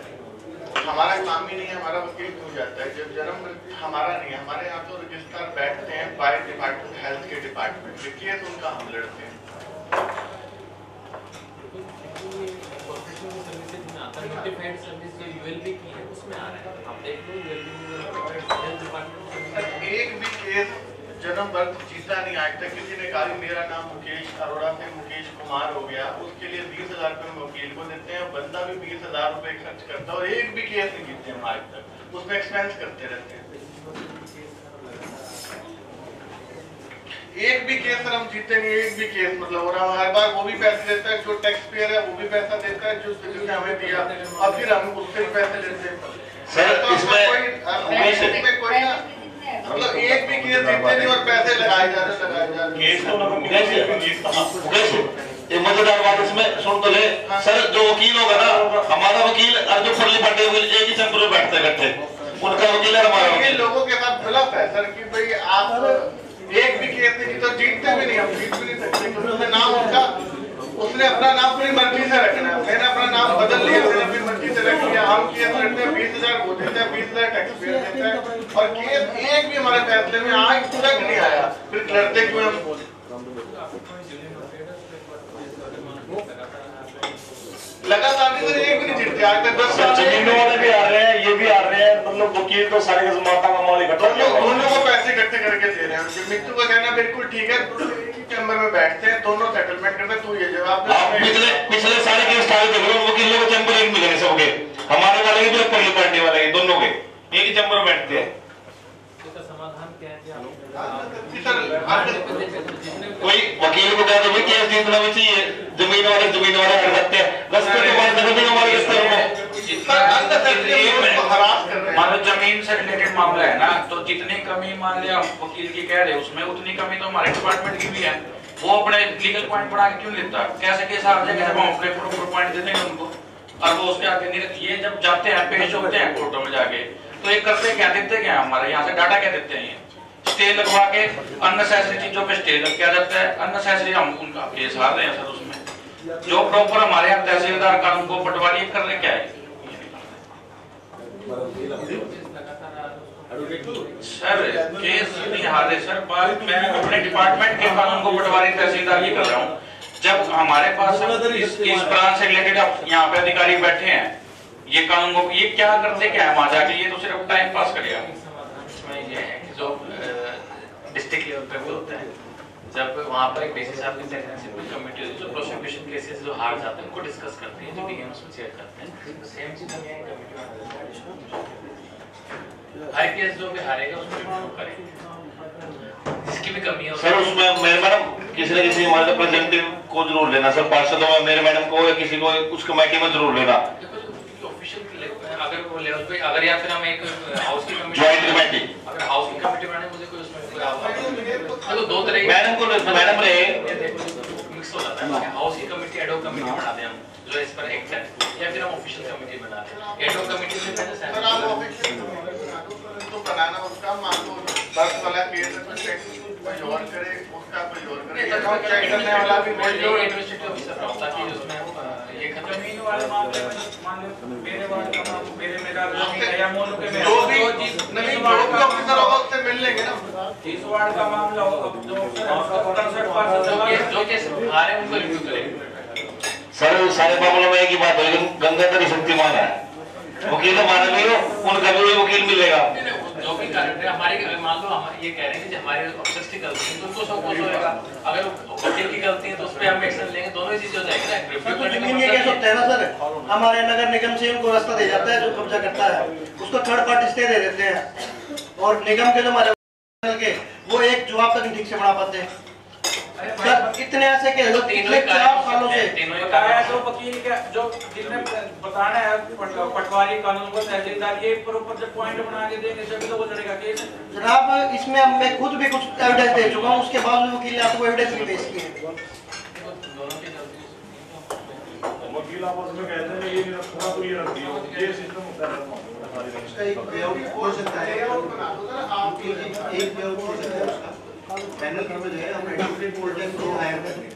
हमारा काम ही नहीं है, हमारा वकील क्यों जाता है? जब जन्म मृत्यु हमारा नहीं है, हमारे यहाँ तो रजिस्ट्रार बैठते हैं बाय डिपार्टमेंट, हेल्थ के डिपार्टमेंट में, केस उनका हम लड़ते हैं। नोटिफाइड सर्विस जो यूएलबी की है उसमें आ रहा है, आप देख लो यूएलबी हेल्थ डिपार्टमेंट। एक भी केस जन्म मृत्यु जीता नहीं आज तक। किसी ने कहा मेरा नाम मुकेश अरोड़ा से मुकेश कुमार हो गया, उसके लिए 20,000 रुपए वकील को देते हैं, बंदा भी 20,000 रुपए खर्च करता है और एक भी केस नहीं जीतते हम आज तक, उसमें एक्सपेंस करते रहते हैं। एक भी केस सर हम जीते नहीं, एक भी केस मतलब, और हम हर बार वो भी पैसे देता है, जो टैक्स पेयर है वो भी पैसा देता है, जो जिसने हमें दिया, और फिर हम उससे भी पैसे लेते हैं। सर इसमें कोई ना मतलब एक भी केस जीतते नहीं और पैसे लगाए जा रहे ये मजेदार बात इसमें सुन तो ले सर, जो वकील होगा ना, हमारा वकील और जो फर्ली फटे वकील एक ही चैम्बर में बैठते इकट्ठे, उनका वकील है हमारा वकील। लोगों के साथ ब्लफ है सर कि भाई आप एक भी केस नहीं तो जीतते भी नहीं, हम जीत भी नहीं सकते क्योंकि नाम उनका, उसने अपना नाम अपनी मर्जी से रखना है, मैंने अपना नाम बदल लिया, मैंने अपनी मर्जी से रख लिया। हम केस लड़ते हैं 20,000 वो देते हैं, 20,000 टैक्स पेयर देते हैं, और केस एक भी हमारे फैसले में आज तक नहीं आया, फिर लड़ते क्यों हम? लगातार नहीं सर, एक भी नहीं जीतते आज तक। 10 साल जमीनों वाले भी आ रहे हैं, ये भी आ रहे हैं, मतलब वकील तो सारे माता का माल इकट्ठा दोनों को पैसे इकट्ठे करके दे रहे हैं। मित्तू का कहना बिल्कुल ठीक है, चैम्बर में बैठते हैं, दोनों सेटलमेंट करते हैं, तू ये जवाब दे। पिछले सारे केस सारे देख लो, वकीलों को चैम्बर एक मिलेंगे सबके, हमारे वाले के भी पहले पार्टी वाले के, दोनों के एक ही चैम्बर में बैठते हैं। समाधान क्या है? कोई वकील को कह दो भाई केस जीतना भी चाहिए, जमीन वाले हर सकते हैं, रस्ते के बाद जमीन हमारे रस्ते में मान लो जमीन से रिलेटेड मामला है ना, तो जितनी कमी मान लिया वकील की कह रहे उसमें, उतनी कमी तो हमारे डिपार्टमेंट की भी है। वो अपने लीगल पॉइंट बढ़ा के क्यों लेता? कैसे केस आ जाएगा जब हम अपने प्रॉपर पॉइंट दे देंगे उनको, और वो उसके आगे नहीं रखी है। जब जाते हैं पेश होते हैं कोर्टों में जाके, तो ये करते क्या, देते क्या हमारे यहाँ से डाटा क्या देते हैं, स्टे लगवा के अननेसेसरी चीजों पे स्टे लग किया जाता है, अननेसेसरी हम उनका केस हार रहे हैं सर। उसमें जो प्रॉपर हमारे यहाँ तहसीलदार कानून को पटवारी कर रहे क्या है सर, केस नहीं हारे सर। बात मैं अपने डिपार्टमेंट के कानून को पटवारी तहसीलदार ये कर रहा हूँ। जब हमारे पास इस ब्रांच से रिलेटेड यहाँ पे अधिकारी बैठे हैं, ये कानून को ये क्या करते क्या है वहां जाके, ये तो सिर्फ टाइम पास करेगा। ये है कि जो डिस्ट्रिक्ट लेवल पे भी होता है, जब वहाँ पर एक बेसिस आपकी सेंसिटिव कमेटी होती है जो प्रोसिक्यूशन केसेस जो हार जाते हैं उनको डिस्कस करती है, जो डीएम उसमें शेयर करते हैं। सेम चीज हम यहाँ कमेटी में हर केस जो भी हारेगा उसको रिव्यू करें, जिसकी भी कमी है सर। उसमें मेरे मैडम किसी न किसी हमारे रिप्रेजेंटेटिव को जरूर लेना सर, पार्षदों में मेरे मैडम को या किसी को उस कमेटी में जरूर लेना। अगर वो लेवल पे, अगर या फिर हम एक हाउस की कमेटी, जॉइंट कमेटी, अगर हाउस की कमेटी बनाने मुझे कोई उसमें कोई आवाज तो 2 तरह की मैडम को मैडम रहे मिक्स हो जाता है। हाउस की कमेटी एडहॉक कमेटी बना दें हम, जो इस पर एक्ट है, या फिर हम ऑफिशियल कमेटी बना दें। एडहॉक कमेटी में पहले सर आप ऑफिशियल तो बनाना, उसका मान लो 10 वाला केस है तो चेक कोई और करे, उसका कोई और करे, चेक करने वाला भी कोई जो एडमिनिस्ट्रेटिव ऑफिसर रहो, ताकि उसमें ये जमीन वाले मामले में मान लो मेरे वार्ड का मेरा जमीन है या मोनू के में जो भी नहीं ऑफिसर होगा उससे मिल लेंगे ना। 30 वार्ड का मामला होगा, जो 63% जो केस हारे उनको रिव्यू करेंगे। सर सारे मामलों में एक ही बात है, गंगाधर शक्तिमान है, वकील हमारा भी हो, उनका भी वही वकील मिलेगा। जो भी कारण है हमारी, मान लो हम ये कह रहे हैं कि हमारे ऑफिसर्स की गलती है तो उनको सब कुछ होएगा, अगर वकील की गलती है तो उस पर हम एक्शन लेंगे, दोनों ही चीजें हो जाएगी ना। रिव्यू करने ये कैसे होता है ना सर, हमारे नगर निगम से उनको रास्ता दे जाता है, जो कब्जा करता है उसको थर्ड पार्टी स्टे दे देते हैं, और निगम के जो हमारे के वो एक जवाब तक ठीक से बना पाते हैं। सर कितने ऐसे के लोग पिछले 4 सालों से जो वकील के जो जिसने बताना है पटवारी कानून को तहसीलदार ये प्रॉपर जब पॉइंट बना के देंगे सभी तो वो लड़ेगा केस। जनाब इसमें मैं खुद भी कुछ एविडेंस दे चुका हूँ, उसके बाद भी वकील ने आपको एविडेंस नहीं पेश किए। वकील आपस में कहते हैं ये रखूंगा तो ये रख दियो, ये सिस्टम होता है। उसका एक बेआउट हो सकता है, आप एक बेआउट हो सकता है उसका पैनल की जो है हमने डिफरेंट पोर्टल को हायर कर लिया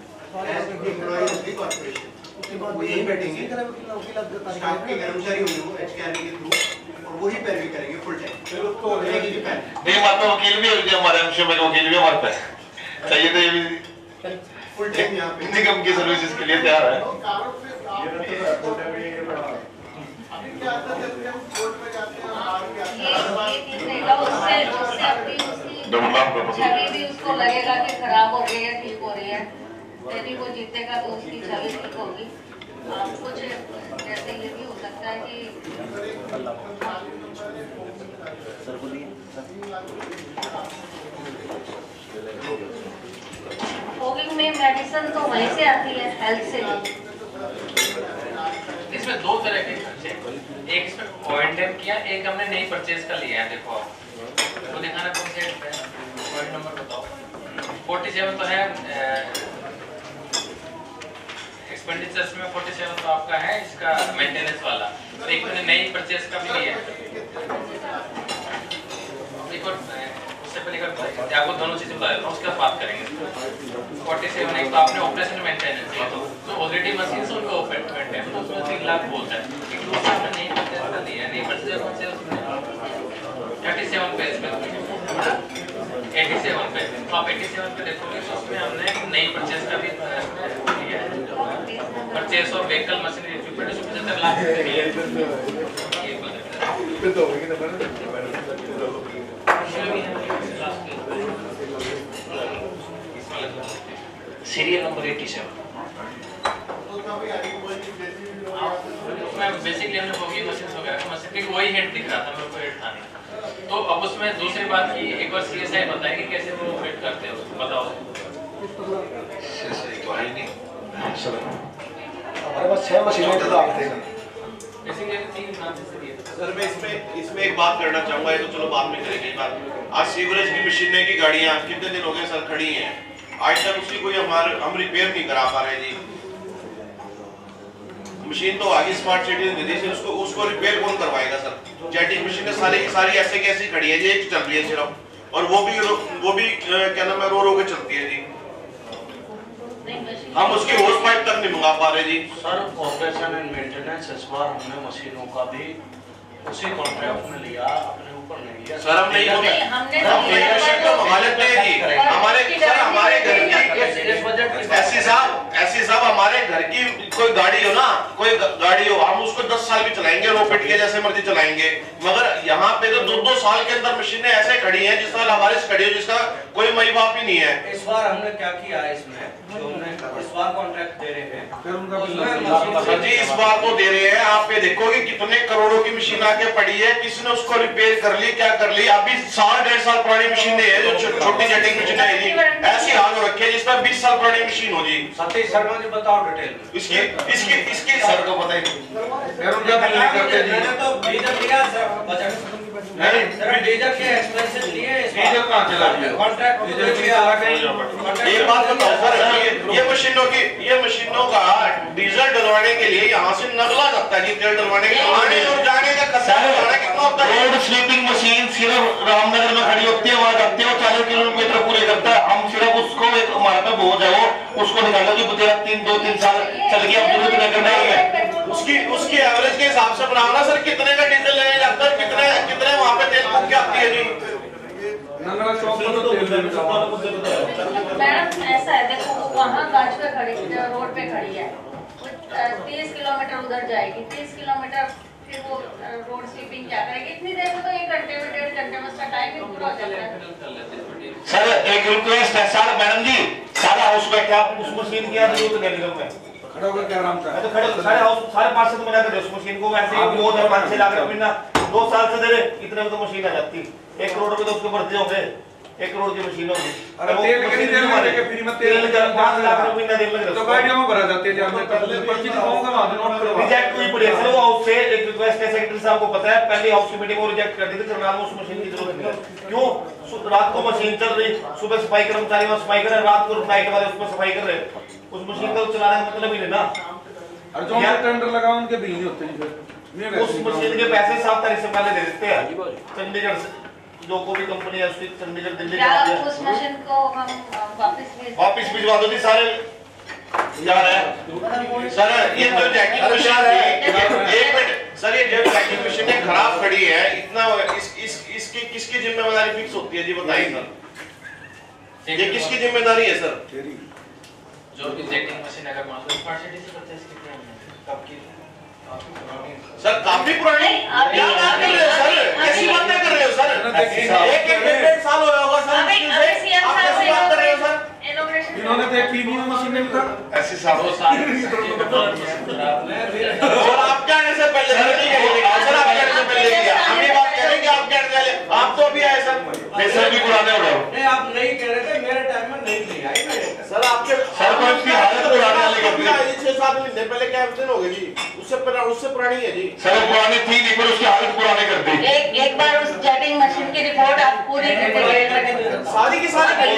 as employees of the corporation, उसके बाद वो यही बैठेंगे, स्टाफ के कर्मचारी होंगे वो एचकेआरए के थ्रू, और वही पैरवी करेंगे फुल टाइम। चलो तो नहीं बात में वकील भी है हमारे अंश में, वकील भी हमारे पे चाहिए तो ये भी फुल टाइम यहाँ पे निगम की सर्विसेज के लिए तैयार है। छवि भी उसको लगेगा कि खराब हो गई है, ठीक हो रही है, यदि वो जीतेगा तो उसकी छवि ठीक होगी। कुछ जैसे ये भी हो सकता है कि फॉगिंग में मेडिसिन तो वहीं से आती है, हेल्थ से। इसमें 2 तरह के खर्चे, एक इसमें ओएनडीएम किया, एक हमने नई परचेज का लिया है। देखो तो दिखाना कौन से पॉइंट नंबर बताओ। 47 तो है एक्सपेंडिचर्स में, 47 तो आपका है इसका मेंटेनेंस वाला, तो एक मैंने नई परचेज का भी लिया। एक और उससे पहले का आपको दोनों चीजें बता देता हूँ, उसके बाद बात करेंगे। 47 एक तो आपने ऑपरेशन मेंटेनेंस है, तो ऑलरेडी मशीन से उनको मेंटेनेंस तो उसमें 3 लाख बोलता है। एक दूसरा हमने नई परचेज का लिया, नई परचेज कौन से उसमें 37 पेज पे 87 पे, तो आप 87 पे देखोगे तो उसमें हमने नई परचेज का भी लिया है, purchase of vehicle machinery equipment 75 lakh दिया है। ये सीरियल नंबर 87 उसमें बेसिकली हमने फॉगिंग मशीन हो गया, मशीन के वही हेड दिख रहा था, मेरे को हेड था नहीं। तो अब उसमें दूसरी बात की एक बार सीएसआई बताएं कि कैसे वो फिट करते हो, बताओ। सीएसआई तो है नहीं हमारे पास 6 मशीनें तो आप देगा। बेसिकली 3 नाम से दिए। सर मैं इसमें एक बात करना चाहूंगा, ये तो चलो बाद में करेंगे बात। आज सीवरेज की मशीनें की गाड़ियां कितने दिन हो गए सर खड़ी हैं, आज तक उसकी कोई हम रिपेयर नहीं करा पा रहे जी। मशीन तो आगे स्मार्ट सिटी ने दी थी, उसको रिपेयर कौन करवाएगा सर? जेटिंग मशीनें सारी की सारी ऐसे कैसी खड़ी है जी, एक चल रही है सिर्फ, और वो भी क्या नाम है रो के चलती है जी। हम उसकी होस पाइप तक नहीं मंगा पा रहे जी। सर ऑपरेशन एंड मेंटेनेंस इस बार हमने मशीनों का भी उसी कॉन्ट्रैक्ट में लिया, अपने ऊपर नहीं लिया। सर हम नहीं मंगा लेते हैं जी, हमारे घर की ऐसी साहब हमारे घर की कोई गाड़ी हो ना, कोई गाड़ी हो, हम उसको 10 साल भी चलाएंगे, रोपिट के जैसे मर्जी चलाएंगे, मगर यहाँ पे तो 2-2 साल के अंदर मशीनें ऐसे खड़ी हैं जिस साल हमारे खड़ी हो जिसका कोई मई बाप ही नहीं है। इस बार हमने क्या किया है, इसमें जो हमने इस बार कॉन्ट्रैक्ट दे रहे हैं सर जी, इस बार तो दे रहे हैं, आप ये देखोगे कितने करोड़ों की मशीन आके पड़ी है, किसी ने उसको रिपेयर कर ली, क्या कर ली। अभी 1.5 साल पुरानी मशीनें हैं जो छोटी जेटिंग मशीनें है जी, ऐसी हाल हो रखी है जिसमें 20 साल पुरानी मशीन हो जी। सतीश शर्मा जी बताओ डिटेल इसकी सर को बताइए तो डीजल लिया सर बजट नहीं सर, डीजल के एक्सपेंसेस लिए, डीजल कहां चला गया, कॉन्ट्रैक्ट डीजल की चला गई। एक बात बताओ सर, ये मशीनों का डीजल डलवाने के लिए यहाँ से नगला जाता है जी, तेल डलवाने के आने और जाने का खर्चा कितना होता है। रोड स्वीपिंग मशीन सिर्फ रामनगर में खड़ी होती है, वहां रखते हो 40 किलोमीटर पूरे करता है, हम सिर्फ उसको एक हमारे पे बोझ है, उसको निकालो जी, 2-3 साल चल गया, अब जरूरत नहीं करना है। उसकी एवरेज के हिसाब से बनाना सर, कितने का डीजल लेने जाता है, कितने वहाँ पे तेल फूक के आती है जी। मैडम ऐसा है, देखो वहाँ गाज पे खड़ी रोड पे खड़ी है, 30 किलोमीटर उधर जाएगी, 30 किलोमीटर फिर वो रोड स्वीपिंग क्या करेगी? इतनी देर में तो 1 घंटे में 1.5 घंटे में उसका टाइम ही पूरा हो जाता है। सर एक रिक्वेस्ट है सर, मैडम जी सारा हाउस में क्या उस मशीन की जरूरत है निगम में? खड़ा होकर क्या आराम का? तो खड़े सारे हाउस सारे पास से तो मना कर दे उस मशीन को, वैसे ही 2-5 लाख रुपए ना 2 साल से दे रहे, इतने में तो मशीन आ जाती। 1 करोड़ रुपए तो उसके भरते होंगे, 1 करोड़ की मशीन होगी। अरे तेल कितनी देर में लेके फ्री में तेल 5 लाख रुपए ना देर में तो गाड़ियों में भरा जाते हैं। जब पर्ची दिखाऊंगा वहां से नोट करो। रिजेक्ट हुई पड़ी है सर वो हाउस से। एक रिक्वेस्ट है सेक्रेटरी साहब को पता है, पहली हाउस की मीटिंग में रिजेक्ट कर दी थी, सरकार में उस मशीन की जरूरत नहीं है। क्यों? रात को मशीन चल रही, सुबह सफाई कर्मचारी वहां सफाई कर रहे, रात को नाइट वाले उसमें सफाई कर रहे, उस मशीन को चलाने का मतलब ही नहीं ना। और जो टेंडर लगाओ उनके बिल नहीं होते हैं। उस मशीन के पैसे 7 तारीख से पहले दे देते हैं चंडीगढ़ से, जो कोई भी कंपनी है उसकी चंडीगढ़ दिल्ली उस मशीन को हम वापस भिजवा दो जी सारे यार है सर। ये जो जैकिंग मशीन थी, 1 मिनट सर, ये जो जैकिंग मशीन है खराब खड़ी है, इतना इसकी किसकी जिम्मेदारी फिक्स होती है जी बताइए सर, ये किसकी जिम्मेदारी है सर? जो जैकिंग मशीन अगर मान लो स्मार्ट सिटी से परचेज की है कब की सर? काफी पुरानी क्या बात कर रहे हो सर? कैसी बातें कर रहे हो सर? 1-1.5 साल हो होगा सर आप कैसी बात कर रहे हो सर? इन्होंने देखी नहीं मशीनें भी कर ऐसे साल 2 साल सर आप क्या है सर? पहले सर नहीं करेंगे सर, आप कहने से पहले किया हम ये बात करेंगे, आप कहने वाले आप तो अभी आए सर, पैसे भी पुराने हो गए। नहीं आप नहीं कह रहे थे, मेरे टाइम में नहीं आई सर। आपके सर को इसकी हालत पुराने वाली कर दी 6-7 महीने पहले क्या एक्सीडेंट हो गई जी, उससे पुरानी है जी सर। पुरानी थी नहीं पर उसकी हालत पुरानी कर दी। एक बार उस जैकिंग मशीन की रिपोर्ट आप पूरी सारी की सारी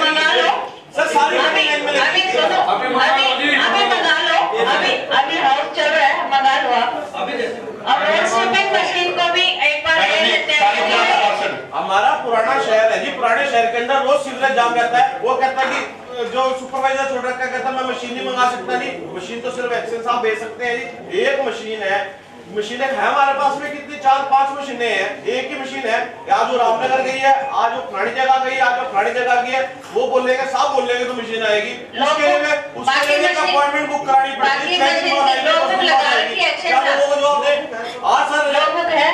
मंगा लो सर, सारी अभी सुनो, अभी मंगा लो, अभी हाउस चल रहा है, मंगा लो आप अभी। और रोड स्वीपिंग मशीन को भी एक बार ले लेते हैं। हमारा पुराना शहर है जी, पुराने शहर के अंदर रोज सीवरेज जाम रहता है। वो कहता है कि जो सुपरवाइजर छोड़ रखा कहता मैं मशीन नहीं मंगा सकता जी, मशीन तो सिर्फ एक्सेल साहब भेज सकते हैं जी। एक मशीन है हमारे पास में कितनी 4-5 मशीनें हैं, एक ही मशीन है। आज वो रामनगर गई है, आज वो फलानी जगह गई, आज वो फलानी जगह गई है, वो बोलेंगे साहब बोलेंगे तो मशीन आएगी। उसके लिए अपॉइंटमेंट बुक करानी पड़ती है, लोगों को जवाब दे। आज सर लोग है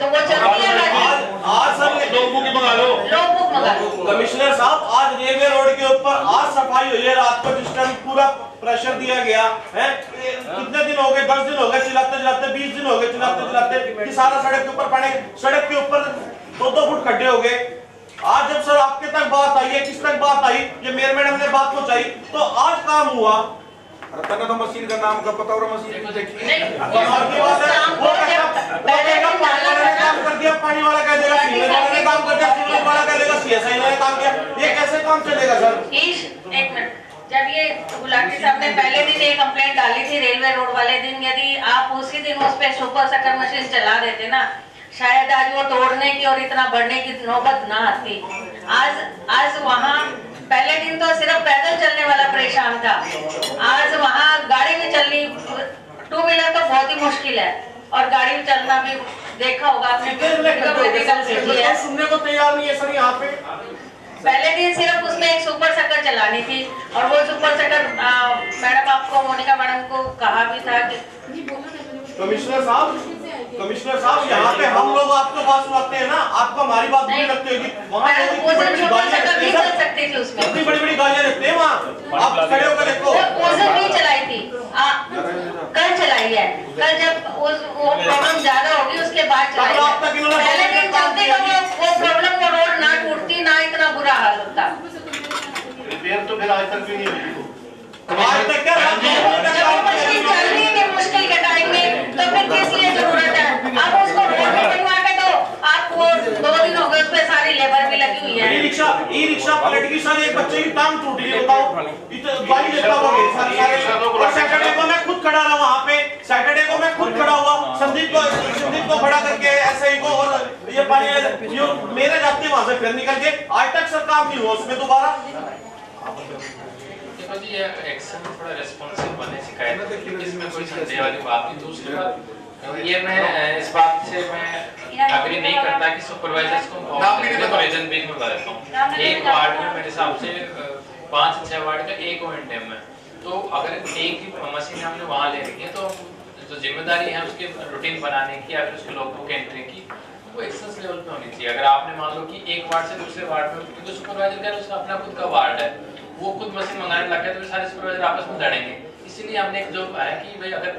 तो वो चलती है आज सर लोगों की मंगा लो, कमिश्नर साहब आज रेलवे रोड के ऊपर आज सफाई हुई है रात को, जिस टाइम पूरा प्रेशर दिया गया है। कितने दिन हो गए? 10 दिन हो गए चिल्लाते चिल्लाते, 20 दिन हो गए चिल्लाते चिल्लाते कि सारा सड़क के ऊपर पानी, सड़क के ऊपर 2-2 फुट खड्डे हो गए। आज जब सर आपके तक बात आई है, किस तक बात आई, ये मेयर मैडम ने बात पहुंचाई तो आज काम हुआ। तने तो मशीन का नाम का पता और मशीन देखी काम कर दिया, पानी वाला कह देगा सीवरेज वाला ने काम कर दिया, सीवरेज वाला कह देगा सीएसआई ने काम किया, ये कैसे काम चलेगा सर? एक मिनट, जब ये गुलाटी साहब ने पहले दिन ये कंप्लेंट डाली थी रेलवे रोड वाले दिन, यदि आप उसी दिन उस पे सुपर सकर मशीन चला देते ना, शायद आज वो तोड़ने की और इतना बढ़ने की नौबत ना आती। आज वहाँ पहले दिन तो सिर्फ पैदल चलने वाला परेशान था, आज वहाँ गाड़ी भी चलनी, 2 व्हीलर तो बहुत ही मुश्किल है, और गाड़ी चलना भी देखा होगा आपने, सुनने को तैयार नहीं है सर यहाँ पे। पहले दिन सिर्फ उसमें एक सुपर सकर चलानी थी, और वो सुपर सकर मैडम आपको मोनिका मैडम को कहा भी था कि कमिश्नर साहब यहाँ पे हम लोग आपको बात सुनाते हैं ना, आपको हमारी बात नहीं लगती होगी। वहाँ इतनी बड़ी गालियाँ देते हैं वहाँ, आप खड़े होकर देखो। उस दिन नहीं चलाई थी, कल चलाई है, कल जब वो प्रॉब्लम ज्यादा होगी उसके बाद चलाई है। पहले दिन चलती तो वो प्रॉब्लम को रोड ना टूटती, ना इतना बुरा हाल होता। रिपेयर तो फिर आज तक भी नहीं हुई। आज तक क्या मशीन चल रही है मुश्किल के टाइम में, तो फिर किस लिए जरूरत है? आप उसको रोड पे बनवा के दो, आपको 2 दिन हो गए उस पे सारी लेबर भी लगी हुई है। ई रिक्शा पलट गई सर, एक बच्चे की टांग टूट गई, बताओ गाड़ी लेता हुआ। सैटरडे को मैं खुद खड़ा रहा वहाँ पे, सैटरडे को मैं खुद खड़ा हुआ, संदीप को खड़ा करके ऐसे ही को, और ये पानी मेरे जाते वहां से फिर निकल के आज तक सर काम नहीं हुआ उसमें दोबारा। देखो जी, ये एक्शन में थोड़ा रिस्पॉन्सिव बने, शिकायत इसमें कोई संदेह वाली बात नहीं। दूसरी बात ये मैं इस बात से मैं अग्री नहीं करता कि सुपरवाइजर्स को रीजन बीच में बता देता हूँ। एक वार्ड में मेरे हिसाब से 5-6 वार्ड का एक ONTM है, तो अगर एक ही मशीन हमने वहाँ ले रखी है तो जो जिम्मेदारी है उसके रूटीन बनाने की या फिर उसके लॉगबुक एंट्री की वो एक्सेस लेवल पे होनी चाहिए। अगर आपने मान लो कि एक वार्ड से दूसरे वार्ड में, क्योंकि सुपरवाइजर का उसका अपना खुद का वार्ड है, वो खुद मशीन मंगाने लग गया तो सारे सुपरवाइजर आपस में लड़ेंगे। इसीलिए हमने एक जो है कि भाई अगर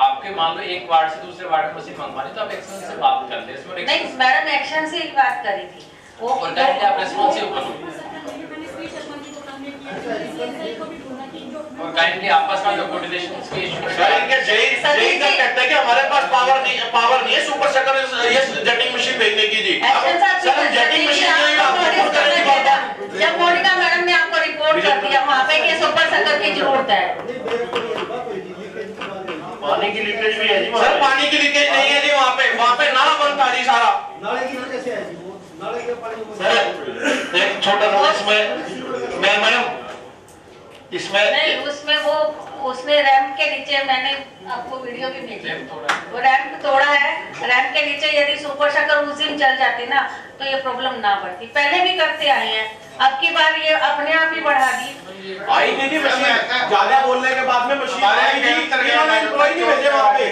आपके मान लो एक वार्ड से दूसरे वार्ड में मशीन मंगवानी तो आप एक्शन से बात कर ले। इसमें नहीं मैडम एक्शन से ही बात करी थी वो, और डायरेक्टली आप रेस्पॉन्सिव बनो और काइंडली आपस में जो कोऑर्डिनेशन के इशू सर इनके जय का कहते हैं कि हमारे पास पावर नहीं है सुपर शक्कर ये जेटिंग मशीन भेजने की जी। सर हम जेटिंग मशीन जो है आपको रिपोर्ट करने की बात है। जब मोनिका मैडम ने आपको रिपोर्ट कर दिया वहाँ पे कि सुपर शक्कर की जरूरत है। पानी की लीकेज भी है जी सर, पानी की लीकेज नहीं है जी वहाँ पे नाला बंद था जी सारा। नाले की वजह से है जी वो नाले के पानी सर एक छोटा सा इसमें मैडम इसमें नहीं उसमें वो उसने रैंप के नीचे मैंने आपको वीडियो भी भेजी, वो रैंप तोड़ा है। रैंप के नीचे यदि सुपर शक्कर उस दिन चल जाती ना तो ये प्रॉब्लम ना बढ़ती। पहले भी करते आए हैं, अब की बार ये अपने आप ही बढ़ा दी। आई नहीं थी मशीन, ज्यादा बोलने के बाद में मशीन आई थी। इन्होंने एम्प्लॉय नहीं भेजे वहाँ पे,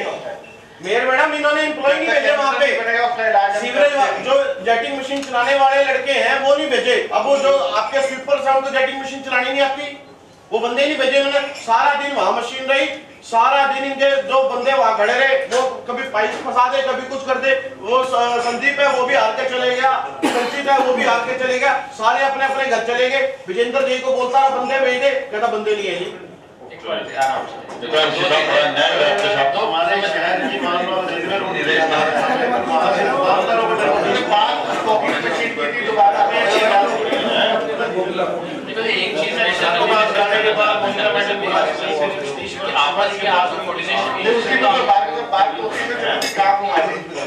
मेयर मैडम इन्होंने एम्प्लॉय नहीं भेजे वहाँ पे। सीवरेज जो जेटिंग मशीन चलाने वाले लड़के हैं वो नहीं भेजे। अब वो जो आपके स्वीपर साहब को जेटिंग मशीन चलानी नहीं आती वो बंदे नहीं भेजे उन्होंने। सारा दिन वहां मशीन रही, सारा दिन इनके जो बंदे वहां खड़े रहे, वो कभी पाइप फंसा दे कभी कुछ कर दे। वो संदीप है वो भी हार के चले गया, संचित है वो भी हार के चले गया, सारे अपने अपने घर चले गए। विजेंद्र जी को बोलता रहा बंदे भेज दे, कहता बंदे नहीं है जी। हमारे शहर की मान लो एक चीज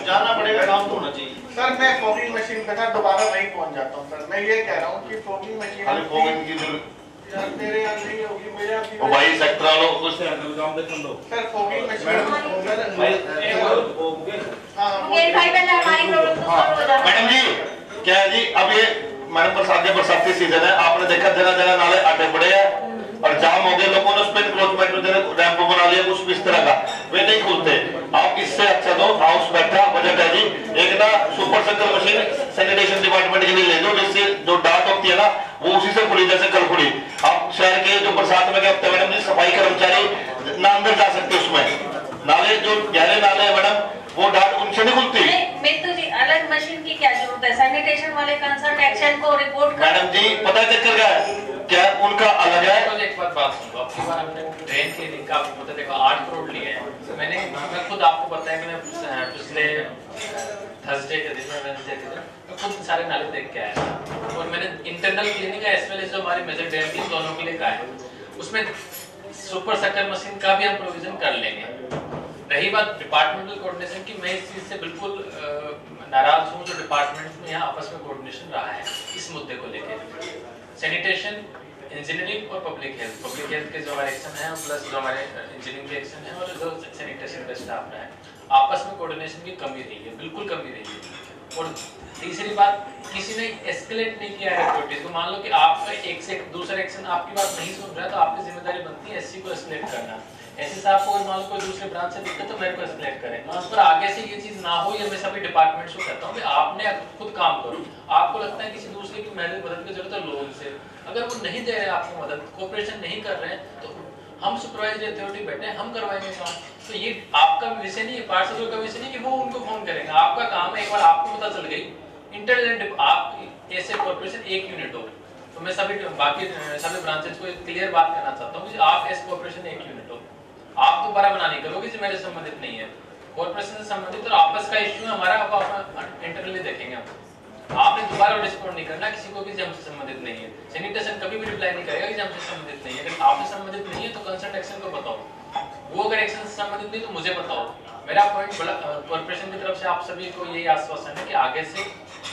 जाना पड़ेगा, काम तो होना चाहिए। सर मैं फॉगिंग मशीन पे था, दोबारा वहीं पहुंच जाता हूँ। सर मैं ये कह रहा हूँ कि फॉगिंग मशीन मेरे यहाँ नहीं होगी, मेरे यहाँ भाई सेक्टर वालों कुछ सर फॉगिंग मशीन मैडम जी क्या है जी। अब ये मैडम बरसाती सीजन है, आपने देखा जगह जगह नाले आटे पड़े हैं और जाम हो गए। लोगों ने उस पर एनक्रोचमेंट रैंप बना लिया कुछ इस तरह का, वे नहीं खुलते। आप इससे अच्छा तो हाउस बैठा बजट है जी, एक ना सुपर शक्कर मशीन सैनिटेशन डिपार्टमेंट के लिए ले दो, जिससे जो डाट होती है ना वो उसी से खुली जैसे कल खुली। आप शहर के जो बरसात में क्या होता है मैडम जी, सफाई कर्मचारी ना अंदर जा सकते उसमें, नाले जो गहरे नाले है मैडम वो डाट उनसे नहीं खुलती। मित्तू जी अलग मशीन की क्या जरूरत है? सैनिटेशन वाले कंसर्न एक्शन को रिपोर्ट कर। मैडम जी पता चक्कर क्या है, क्या उनका अलग है। तो एक बात सुनो, अब की बार हमने ड्रेन क्लीनिंग का मतलब देखो 8 करोड़ लिए हैं। मैं खुद आपको पता है मैंने पिछले थर्सडे के दिन वेडनेसडे के दिन मैं खुद सारे नाले देख के आया था और मैंने internal cleaning as well as जो हमारी मेजर डैम थी दोनों के लिए कहा है। उसमें सुपर शक्कर मशीन का भी हम प्रोविजन कर लेंगे। रही बात डिपार्टमेंटल कोऑर्डिनेशन की, मैं इस चीज से बिल्कुल नाराज हूँ जो डिपार्टमेंट में यहाँ आपस में कोऑर्डिनेशन रहा है इस मुद्दे को लेकर। सैनिटेशन, इंजीनियरिंग और पब्लिक हेल्थ के जो हमारे एक्शन है प्लस जो हमारे इंजीनियरिंग के एक्शन है और जो सैनिटेशन का स्टाफ है आपस में कोऑर्डिनेशन की कमी रही है, बिल्कुल कमी रही है। और तीसरी बात, किसी ने एस्केलेट नहीं किया है एक्टिविटीज को। मान लो कि आपका एक से दूसरा एक्शन आपकी बात नहीं सुन रहा है तो आपकी जिम्मेदारी बनती है एससी को एस्केलेट करना। ऐसे साहब को मान लो कोई दूसरे ब्रांच से दिक्कत तो मेरे को एस्केलेट करें पर आगे से ये चीज ना हो। ये मैं सभी डिपार्टमेंट्स को कहता हूँ कि आपने खुद काम करो। आपको लगता है किसी दूसरे की मदद की जरूरत है लोगों से, अगर वो नहीं दे रहे आपको मदद, कोऑपरेशन नहीं कर रहे हैं तो हम सुपरवाइजरी अथॉरिटी बैठे हैं, हम करवाएंगे काम। तो ये आपका विषय नहीं है, पार्षदों का विषय नहीं कि वो उनको फोन करेंगे। आपका काम है, एक बार आपको पता चल गई इंटेलिजेंट आप ऐसे कॉर्पोरेशन एक यूनिट हो तो मैं सभी बाकी सभी ब्रांचेस को क्लियर बात करना चाहता हूँ कि आप एस कॉर्पोरेशन एक यूनिट हो। आप दोबारा बना नहीं करोगे जो मेरे संबंधित नहीं है, कॉर्पोरेशन से संबंधित और आपस का इश्यू है हमारा, आप इंटरनली देखेंगे हम। आपने दोबारा रिस्पॉन्ड नहीं करना किसी को भी जो हमसे संबंधित नहीं है। सैनिटेशन कभी भी रिप्लाई नहीं करेगा कि हमसे संबंधित नहीं है। अगर आपसे संबंधित नहीं है तो कंसर्न एक्शन को बताओ, वो अगर एक्शन से संबंधित नहीं तो मुझे बताओ। मेरा पॉइंट कॉर्पोरेशन की तरफ से आप सभी को यही आश्वासन है कि आगे से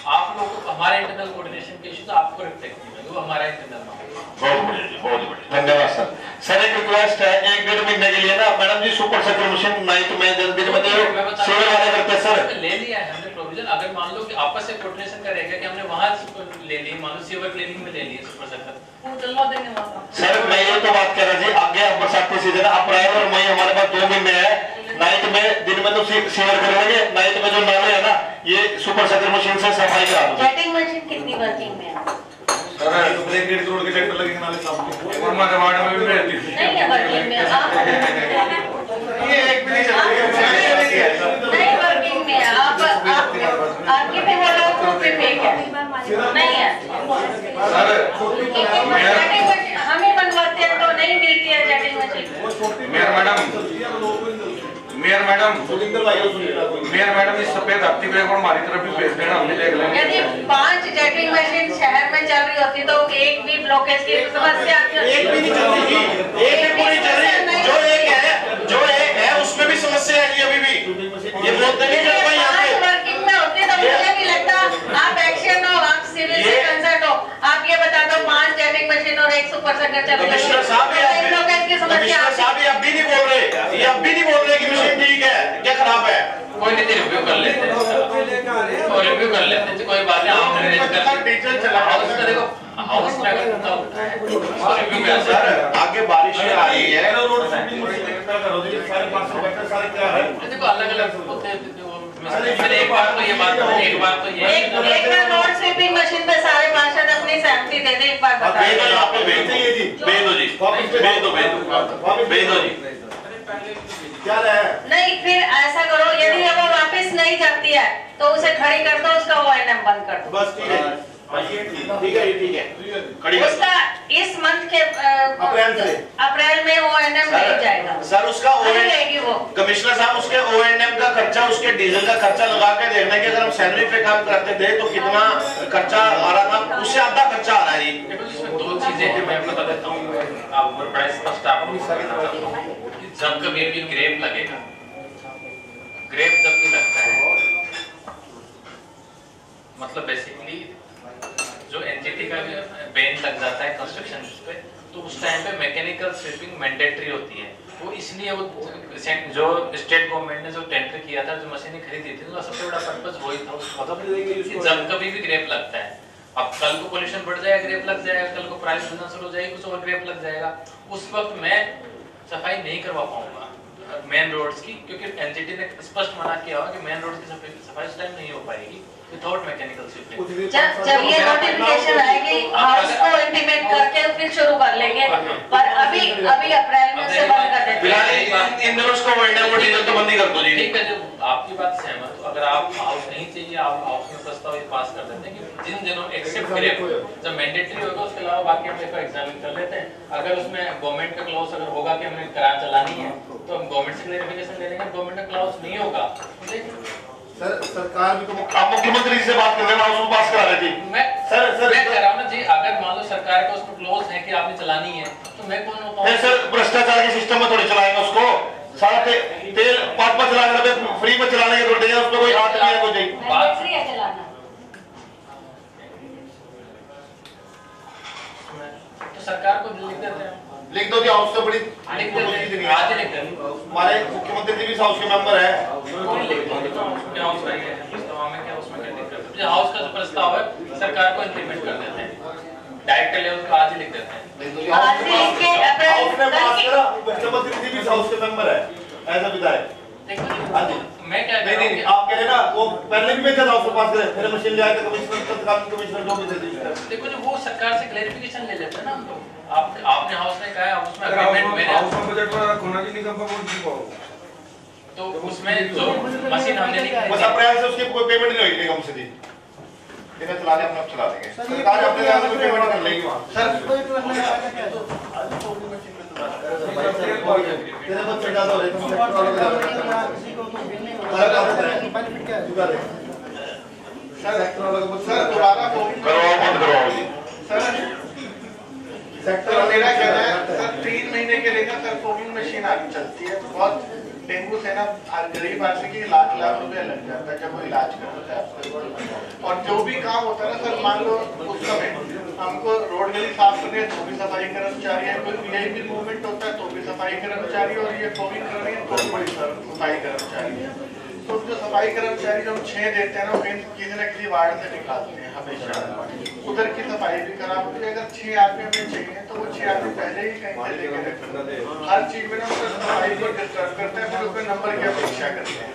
आप लोगों को हमारे इंटरनल कोऑर्डिनेशन के इश्यू तो आपको रिफ्लेक्ट नहीं होंगे, वो हमारा इंटरनल मामला। बहुत बढ़िया जी, बहुत बढ़िया, धन्यवाद सर। सर एक रिक्वेस्ट है, 1-1.5 महीने के लिए ना मैडम जी सुपर सेक्टर मशीन नाइट में दिन में सेवा वाले करते हैं सर। ले लिया है हमने प्रोविजन, अगर मान लो कि आपस से कोऑर्डिनेशन करेगा कि हमने वहां ले ली, मान लो सीवर क्लीनिंग में ले ली सुपर सेक्टर, वो चलवा देंगे वहां। सर मैं ये तो बात कर रहा जी, आगे अब बरसात की सीजन है, अप्रैल और मई हमारे पास 2 महीने है, नाइट में दिन में तो सीवर करेंगे, नाइट में जो नाले है ना ये सुपर सेक्टर मशीन से सफाई करा दो। जेटिंग मशीन कितनी वर्किंग में है? सर 1.5 करोड़ के ट्रैक्टर लगेंगे नाले साहब, और हमारे वार्ड में भी रहती है नहीं है वर्किंग में, आप ये एक भी नहीं चल रही है, नहीं वर्किंग में आप आपके पे बोला तो पे फेक है, नहीं है सर। हमें बनवाते हैं तो नहीं मिलती है जेटिंग मशीन। मेयर मैडम इस सफेद हत्ती को हमारी तरफ भी भेज देना, हमने देख लेंगे। यदि 5 जेटिंग मशीन शहर में चल रही होती तो एक भी ब्लॉकेज की समस्या एक भी नहीं चल रही, एक भी नहीं चल रही, जो एक है उसमें भी समस्या है जी अभी भी, ये बोलते नहीं चल पाई यहाँ पे। वर्किंग में होती तो मुझे नहीं लगता आप एक्शन हो, आप सिविल से कंसर्ट हो, आप ये बता दो 5 जेटिंग मशीन और 1 सुपर सेक्टर चल रही है, कमिश्नर साहब ये अब भी नहीं बोल रहे, ये अब भी नहीं बोल रहे कि मशीन ठीक है क्या खराब है। कोई नहीं, रिव्यू कर लेते हैं, और रिव्यू कर लेते हैं, कोई बात नहीं, हम मैनेज कर डीजल चला हाउस का देखो, हाउस में अगर उनका होता है तो रिव्यू कर सर आगे बारिश आ रही है, देखो अलग-अलग होते हैं, मैंने एक बार तो ये बात एक बार रोड स्वीपिंग मशीन पे सारे पार्षद अपनी सहमति दे दे, एक बार बता भेज दो जी। क्या है? नहीं फिर ऐसा करो, यदि वो वापस नहीं जाती है तो उसे खड़ी कर दो, उसका ओएनएम बंद कर दो। बस ठीक है, ठीक है, उसका इस मंथ के अप्रैल में ओएनएम नहीं जाएगा सर, उसका लेगी वो। कमिश्नर साहब उसके ओएनएम का खर्चा, उसके डीजल का खर्चा लगा के देखना कि अगर हम सैलरी पे काम करते थे तो कितना खर्चा आ रहा था, उससे आधा खर्चा आ रहा है जी। इसमें 2 चीजें हैं, मैं बता देता हूँ आपको बड़ा स्पष्ट आपको, जब कभी भी ग्रेप लगेगा, ग्रेप जब भी लगता है मतलब बेसिकली जो एनजीटी का बेंच लग जाता है कंस्ट्रक्शन पे, तो उस टाइम पे मैकेनिकल स्वीपिंग मैंडेटरी होती है। वो इसलिए वो जो स्टेट गवर्नमेंट ने जो टेंडर किया था, जो मशीनें खरीदी थी, उसका सबसे बड़ा पर्पस वही था, उसको जब कभी भी ग्रेप लगता है, अब कल को पोल्यूशन बढ़ जाएगा ग्रेप लग जाएगा, कल को प्राइस बढ़ना शुरू हो जाएगी कुछ और ग्रेप लग जाएगा, उस वक्त मैं सफाई नहीं करवा पाऊंगा मेन रोड्स की, क्योंकि एनजीटी ने स्पष्ट मना किया हुआ कि मेन रोड की सफाई उस टाइम नहीं हो पाएगी विदाउट मैकेनिकल स्वीपिंग। जब ये नोटिफिकेशन आएगी हाउस को इंटीमेट करके फिर शुरू कर लेंगे, पर अभी अप्रैल में उसे बंद कर देते हैं। इन दोनों को वो डीजल तो बंद ही कर दो जी। ठीक है, जब आपकी बात सहमत हो, अगर आप हाउस नहीं चाहिए, आप हाउस में प्रस्ताव पास कर देते हैं कि जिन दिनों एक्सेप्ट ग्रेप जब मैंडेटरी होगा, उसके अलावा बाकी हम देखो एग्जामिन कर लेते हैं। अगर उसमें गवर्नमेंट का क्लॉज अगर होगा कि हमें करार चलानी है तो हम गवर्नमेंट से क्लेरिफिकेशन ले लेंगे, गवर्नमेंट का क्लॉज नहीं होगा सर सरकार भी तो आप मुख्यमंत्री से बात कर रहे हैं, पास करा रहे थे। मैं कह रहा हूं ना जी, अगर मान लो सरकार का उसमें क्लोज है कि आपने चलानी है तो मैं कौन होता हूं? सर भ्रष्टाचार के सिस्टम में थोड़ी चलाएंगे उसको, सारा तेल 5-5 लाख रुपए फ्री में चलाने के थोड़ी देंगे, उसमें कोई हाथ नहीं है कोई बात फ्री है चलाना, तो सरकार को लिख देते हैं, लिख दो जी, हाउस से बड़ी लिख देते हैं, आज लिख देते हैं। हमारे मुख्यमंत्री जी भी हाउस के मेंबर है, हाउस का ये प्रस्ताव में क्या उसमें क्या दिक्कत है? हाउस का जो प्रस्ताव है सरकार को इंप्लीमेंट कर देते हैं, डायरेक्टर लेवल को आज ही लिख देते हैं। आज ही लिख के हाउस में पास करा, मुख्यमंत्री जी भी हाउस के मेंबर है एज अ विधायक। मैं क्या कह रहा हूं, आप कह रहे ना वो पहले भी बेचा था उसके पास करे, फिर मशीन ले आए थे कमिश्नर जो भी दे दी। देखो जी, वो सरकार से क्लेरिफिकेशन ले लेते हैं ना हम लोग। आपने हाउस ने कहा है, उसमें एग्रीमेंट मेरे हाउस में बजट में रखना जी निगम का बोल दी तो उसमें जो मशीन हमने लिखी बस अप्रैल से उसकी कोई पेमेंट नहीं होगी निगम से दी, इन्हें चलाने अपने चला देंगे, सरकार अपने लेवल पे पेमेंट कर लेगी वहां। सर कोई पेमेंट नहीं आएगा क्या? तो आज तो मशीन में तेरे बच्चे ज्यादा हो रहे हैं, सेक्टर वालों का किसी को तो बिल नहीं होगा, बेनिफिट क्या है जुगा दे सर, सेक्टर वालों को सर दोबारा करवाओ, बंद करवाओ जी सर। सेक्टर मेरा कहना है सर 3 महीने के लिए सर फोमिंग मशीन आगे चलती है, बहुत डेंगू से ना गरीब आदमी की लाख रुपए लग जाता है जब वो इलाज करता है, और जो भी काम होता है ना सर, मान लो उस समय हमको रोड गली साफ करनी है तो भी सफाई कर्मचारी है, कोई वीआईपी मूवमेंट होता है तो भी सफाई कर्मचारी, और ये फॉगिंग कर रही है तो भी बड़ी सफाई कर्मचारी है। तो जो सफाई कर्मचारी जो हम 6 देते हैं ना, वो किसी न किसी वार्ड से निकालते हैं हमेशा, उधर की सफाई भी खराब होती है। अगर 6 आदमी हमें चाहिए तो वो 6 आदमी पहले ही कहीं से लेके रखते हैं, हर चीज में ना उसका सफाई को डिस्टर्ब करते हैं, फिर उसमें नंबर की अपेक्षा करते हैं।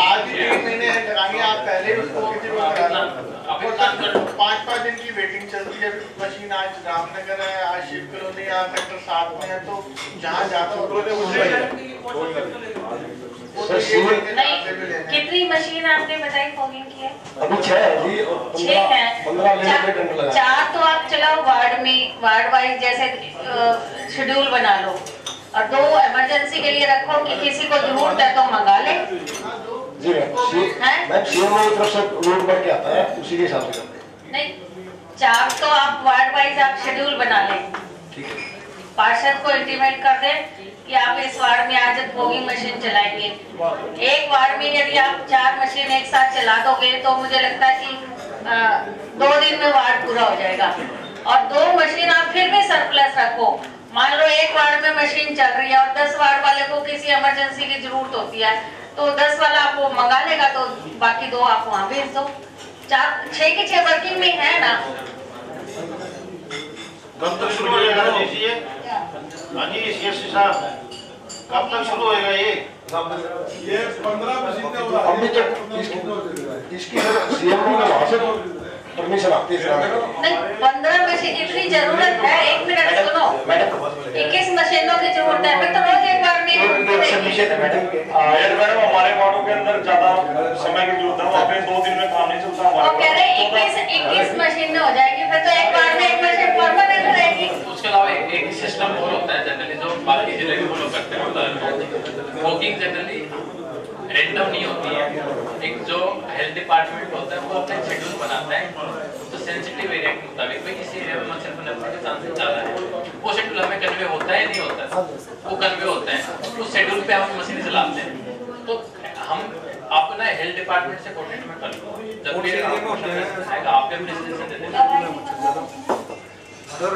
आज ही 3 महीने लगानी, आप पहले ही उसको किसी को करा लो, 5-5 दिन की वेटिंग चलती है। मशीन आज रामनगर है, आज शिव कॉलोनी, आज सेक्टर 7 में है, तो जहाँ जाता कितनी मशीन आपने बताई फॉगिंग की है? अभी 6 है जी, 6 है। 15 4 तो आप चलाओ वार्ड में, वार्ड वाइज जैसे शेड्यूल बना लो, और 2 इमरजेंसी के लिए रखो कि किसी को जरूरत है तो मंगा ले। जी मैम, सीएम की तरफ से रोड पर क्या आता है उसी के हिसाब से करते हैं। नहीं, 4 तो आप वार्ड वाइज आप शेड्यूल बना लें, ठीक है। पार्षद को इंटीमेट कर दें कि आप इस वार्ड में आज फॉगिंग मशीन चलाएंगे। एक वार्ड में यदि आप 4 मशीन एक साथ चला दोगे तो मुझे लगता है कि 2 दिन में वार्ड पूरा हो जाएगा। और 2 मशीन आप फिर भी सरप्लस रखो। मान लो एक वार्ड में मशीन चल रही है और 10 वार्ड वाले को किसी इमरजेंसी की जरूरत होती है, तो 10 वाला आपको मंगा लेगा, तो बाकी 2 आप वहाँ भेज दो। 6 की 6 वर्किंग में है ना। कब तक शुरू होएगा ये? हाँ जी, कब तक शुरू होएगा ये? 15 अभी तक इसकी सीएम ने वहाँ से परमिशन आती है नहीं, 15 मशीन इतनी जरूरत है। 1 मिनट सुनो, 21 मशीनों की जरूरत है, फिर तो रोज एक बार में मैडम हमारे वार्डों के अंदर ज्यादा समय की जरूरत है, वहाँ पे 2 दिन में काम नहीं चलता। वो कह रहे हैं 21 मशीन में हो जाएगी, फिर तो एक बार में एक मशीन परमानेंट रहेगी। उसके अलावा एक सिस्टम और होता है जनरली जो बाकी जिले भी फॉलो करते हैं। फॉगिंग जनरली रैंडम नहीं होती है। एक जो हेल्थ डिपार्टमेंट होता है वो अपना शेड्यूल बनाता है, तो सेंसिटिव एरिया के मुताबिक भाई इस एरिया में मच्छर बनने के चांसेस ज्यादा है, वो शेड्यूल हमें कन्वे होता है नहीं होता, वो कन्वे होता है, उस शेड्यूल पे हम मशीन चलाते हैं। तो हम अपना हेल्थ डिपार्टमेंट से कोऑर्डिनेट में कर लो, जब भी आपके अपने सजेशन दे दें सर। सर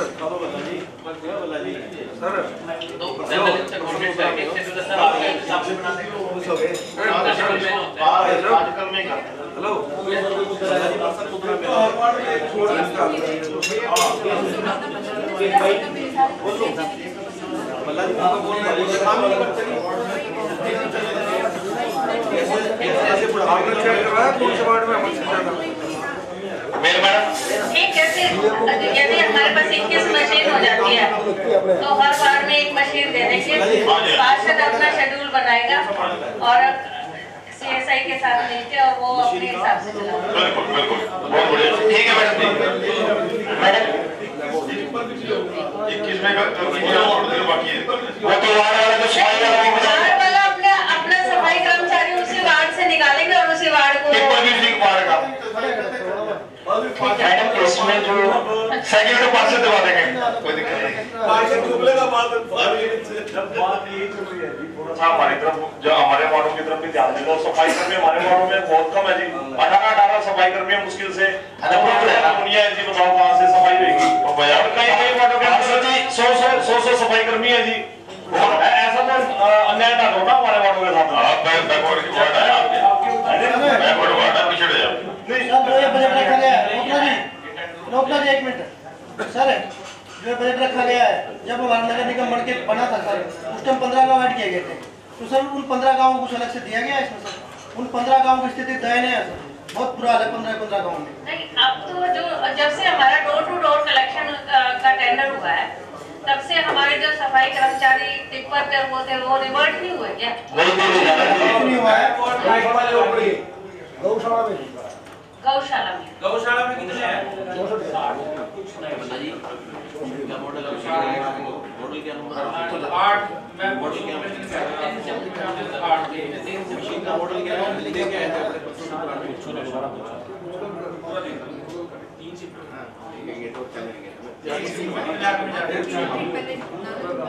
तो जनरली से कोऑर्डिनेट करके शेड्यूल सर आपके हिसाब से बना देंगे। हेलो, ठीक है, यदि हमारे पास 21 मशीन हो जाती है तो हर वार्ड में एक मशीन दे देंगे। पार्षद अपना शेड्यूल बनाएगा और सीएसआई के साथ मिलकर, और वो अपने हिसाब से चलाएगा। बहुत बढ़िया, ठीक है मैडम। 21 में बाकी है वो तो वार्ड वाला अपना सफाई कर्मचारी उसी वार्ड से निकालेंगे और उसी वार्ड को मैडम इसमें जो सेकंड तो पार्षद दबा देंगे, कोई दिक्कत नहीं। हमारी तरफ जो हमारे वार्डों की तरफ भी ध्यान दे दो, सफाई कर्मी हमारे वार्डों में बहुत कम है जी। 18 सफाई कर्मी मुश्किल से दुनिया है जी, बताओ कहाँ से सफाई होगी। कई वार्डों के अंदर जी 100 सफाई कर्मी है जी। ऐसा तो अन्याय ना हो ना हमारे वार्डों के साथ। रोकना जी 1 मिनट सर। जो बजट रखा गया है, जब हमारा नगर निगम बढ़ के बना था सर, उस टाइम 15 गाँव ऐड किए गए थे, तो सर उन 15 गाँव को कुछ अलग से दिया गया है इसमें सर? उन 15 गाँव की स्थिति दयनीय है सर, बहुत बुरा हाल है 15 गाँव में। नहीं, अब तो जो जब से हमारा डोर टू डोर कलेक्शन का टेंडर हुआ है, तब से हमारे जो सफाई कर्मचारी टिप्पर पे वो थे, वो रिवर्ट नहीं हुए क्या? नहीं हुआ है। गौशाला में कितने हैं? मॉडल क्या नंबर 8 मैं मॉडल क्या नंबर 8 मशीन का मॉडल क्या है लेके क्या है पूरा दिन 3 शिफ्ट ये तो चलेंगे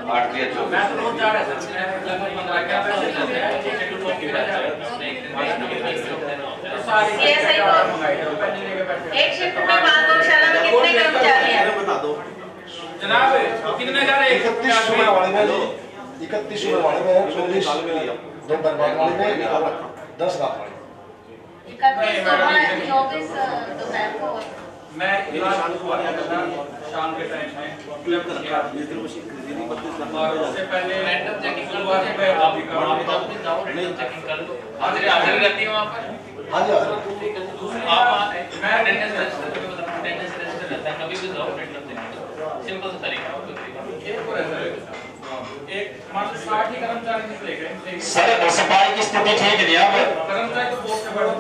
8 दिया जो मैं तो रोज जा रहा है सर, लगभग 15 का शेड्यूल हो गया है, एक दिन बाद CSI को एक शिफ्ट में वहाँ गौशाला में कितने कर्मचारी हैं? जनाब कितने जा रहे हैं? 31 उम्र वाले में 31 उम्र वाले में 24 दो दरबार वाले में 10 रात वाले 31 24 दोपहर को मैं शाम के टाइम में और उससे पहले रैंडम चेकिंग करवा के आप जाओ रैंडम चेकिंग कर लो। हाजिरी रहती है वहाँ पर। हाँ जी आप मैं अटेंडेंस रजिस्टर रहता है, कभी भी जाओ रैंडम चेकिंग। सिंपल सा तरीका है। एक मात्र 60 ही कर्मचारी निकलेंगे। सर सफाई की स्थिति ठीक नहीं है। कर्मचारी तो बहुत से बड़ा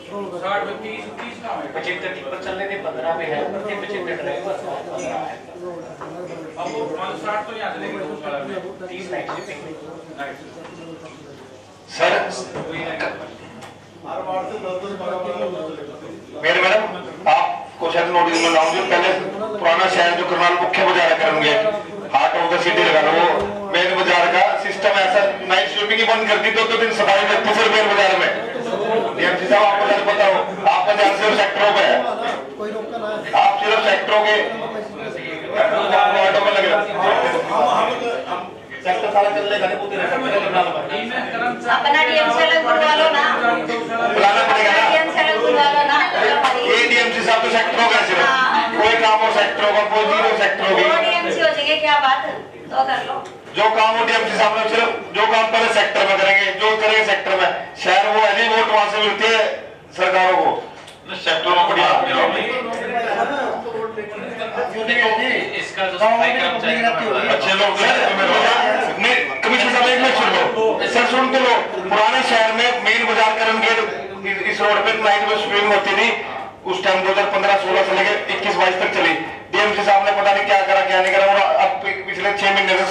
60 में 30 का है। 75 टिप्पर चलने थे, 15 पे है, 75 ड्राइवर अब वो 60 तो यहाँ चलेंगे 30 नाइट शिफ्टिंग। सर मेरे मैडम आपको शायद नोटिस में लाऊं जो पहले पुराना शहर जो करनाल मुख्य बाजार करेंगे हार्ट ऑफ द सिटी लगा लो, वो मेन बाजार का सिस्टम ऐसा नाइट स्वीपिंग बंद कर दी, 2 दिन सफाई करती सिर्फ मेन बाजार में। डीएमसी साहब आपको शायद पता हो, आपका ध्यान सिर्फ सेक्टरों पे है, आप सिर्फ सेक्टरों के वार्डों में लगे सेक्टर सारा चल लेगा अपना डीएमसी अलग बुलवा लो ना, बुलाना पड़ेगा ना, डीएमसी अलग बुलवा लो ना। ये डीएमसी साहब तो सेक्टरों का सिर्फ कोई काम हो सेक्टरों का, कोई जीरो सेक्टरों की डीएमसी हो जाएंगे, क्या बात तो कर लो। जो काम हो डीएमसी साहब ने सिर्फ जो काम पहले सेक्टर में करेंगे, जो करेंगे सेक्टर में, शहर वो है नहीं, वोट वहां से मिलती है सरकारों को, सेक्टरों में बढ़िया इसका जो सफाई कर्मचारी अच्छे लोग कमिश्नर साहब एक मिनट सुन लो सर, सुन तो लो। पुराने शहर में मेन बाजार करन गेट इस रोड पे नाइट में स्विमिंग होती थी, उस टाइम 2015-16 से लेकर 21-22 तक चली। डीएमसी साहब ने पता नहीं क्या करा क्या नहीं करा, और अब पिछले 6 महीने से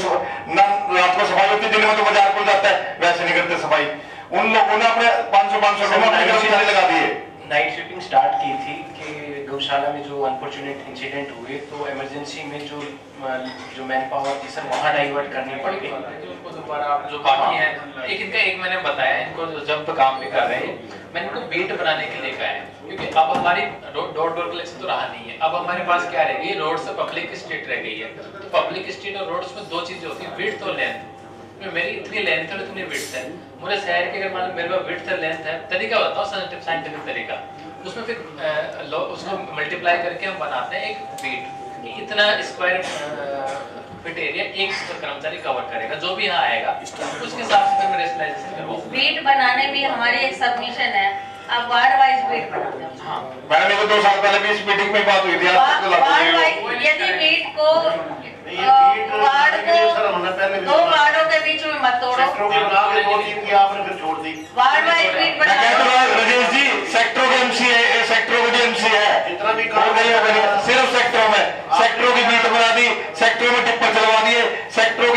न रात को सफाई होती, दिन में तो बाजार खुल जाता है, वैसे नहीं करते सफाई। उन लोगों ने अपने 500 कर्मचारी लगा दिए। नाइट स्वीपिंग स्टार्ट की थी कि गौशाला में जो अनफॉर्चुनेट इंसिडेंट हुए तो इमरजेंसी में जो मैन पावर थी सर वहाँ डाइवर्ट करनी पड़ गई। उनको दोबारा जो बाकी है एक मैंने बताया इनको, जब तो काम भी कर रहे हैं मैंने इनको वेट बनाने के लिए कहा है, क्योंकि अब हमारी डोर कलेक्शन तो रहा नहीं है। अब हमारे पास क्या रह गई, रोड से पब्लिक स्ट्रीट रह गई है। तो पब्लिक स्ट्रीट और रोड्स में 2 चीजें होती है, विड्थ और लेंथ। मेरी इतनी लेंथ है और इतनी विड्थ है, मुझे शहर के अगर मान मेरे पास विड्थ और लेंथ है, तरीका बताओ साइंटिफिक तरीका, उसमें फिर उसको मल्टीप्लाई करके हम बनाते हैं एक बीट, इतना स्क्वायर फिट एरिया एक कर्मचारी कवर करेगा, जो भी यहाँ आएगा उसके हिसाब से मैं रेशनलाइजेशन करवाऊँ। बीट बनाने में हमारी एक सबमिशन है, आप वार्ड वाइज बीट बनाते हो। हाँ मैडम, 2 साल पहले भी इस मीटिंग में बात हुई थी, वार्ड वाइज यदि बीट को वार्ड को 2 वार्डों के बीच में मत तोड़ो, वार्ड वाइज बीट बनाओ। राजेश जी सेक्टरों के एमसी है, सेक्टरों के डीएमसी है, सिर्फ सेक्टरों में सेक्टरों की बीट बना दी, सेक्टरों में टिप्पर चलवा दिए, सेक्टरों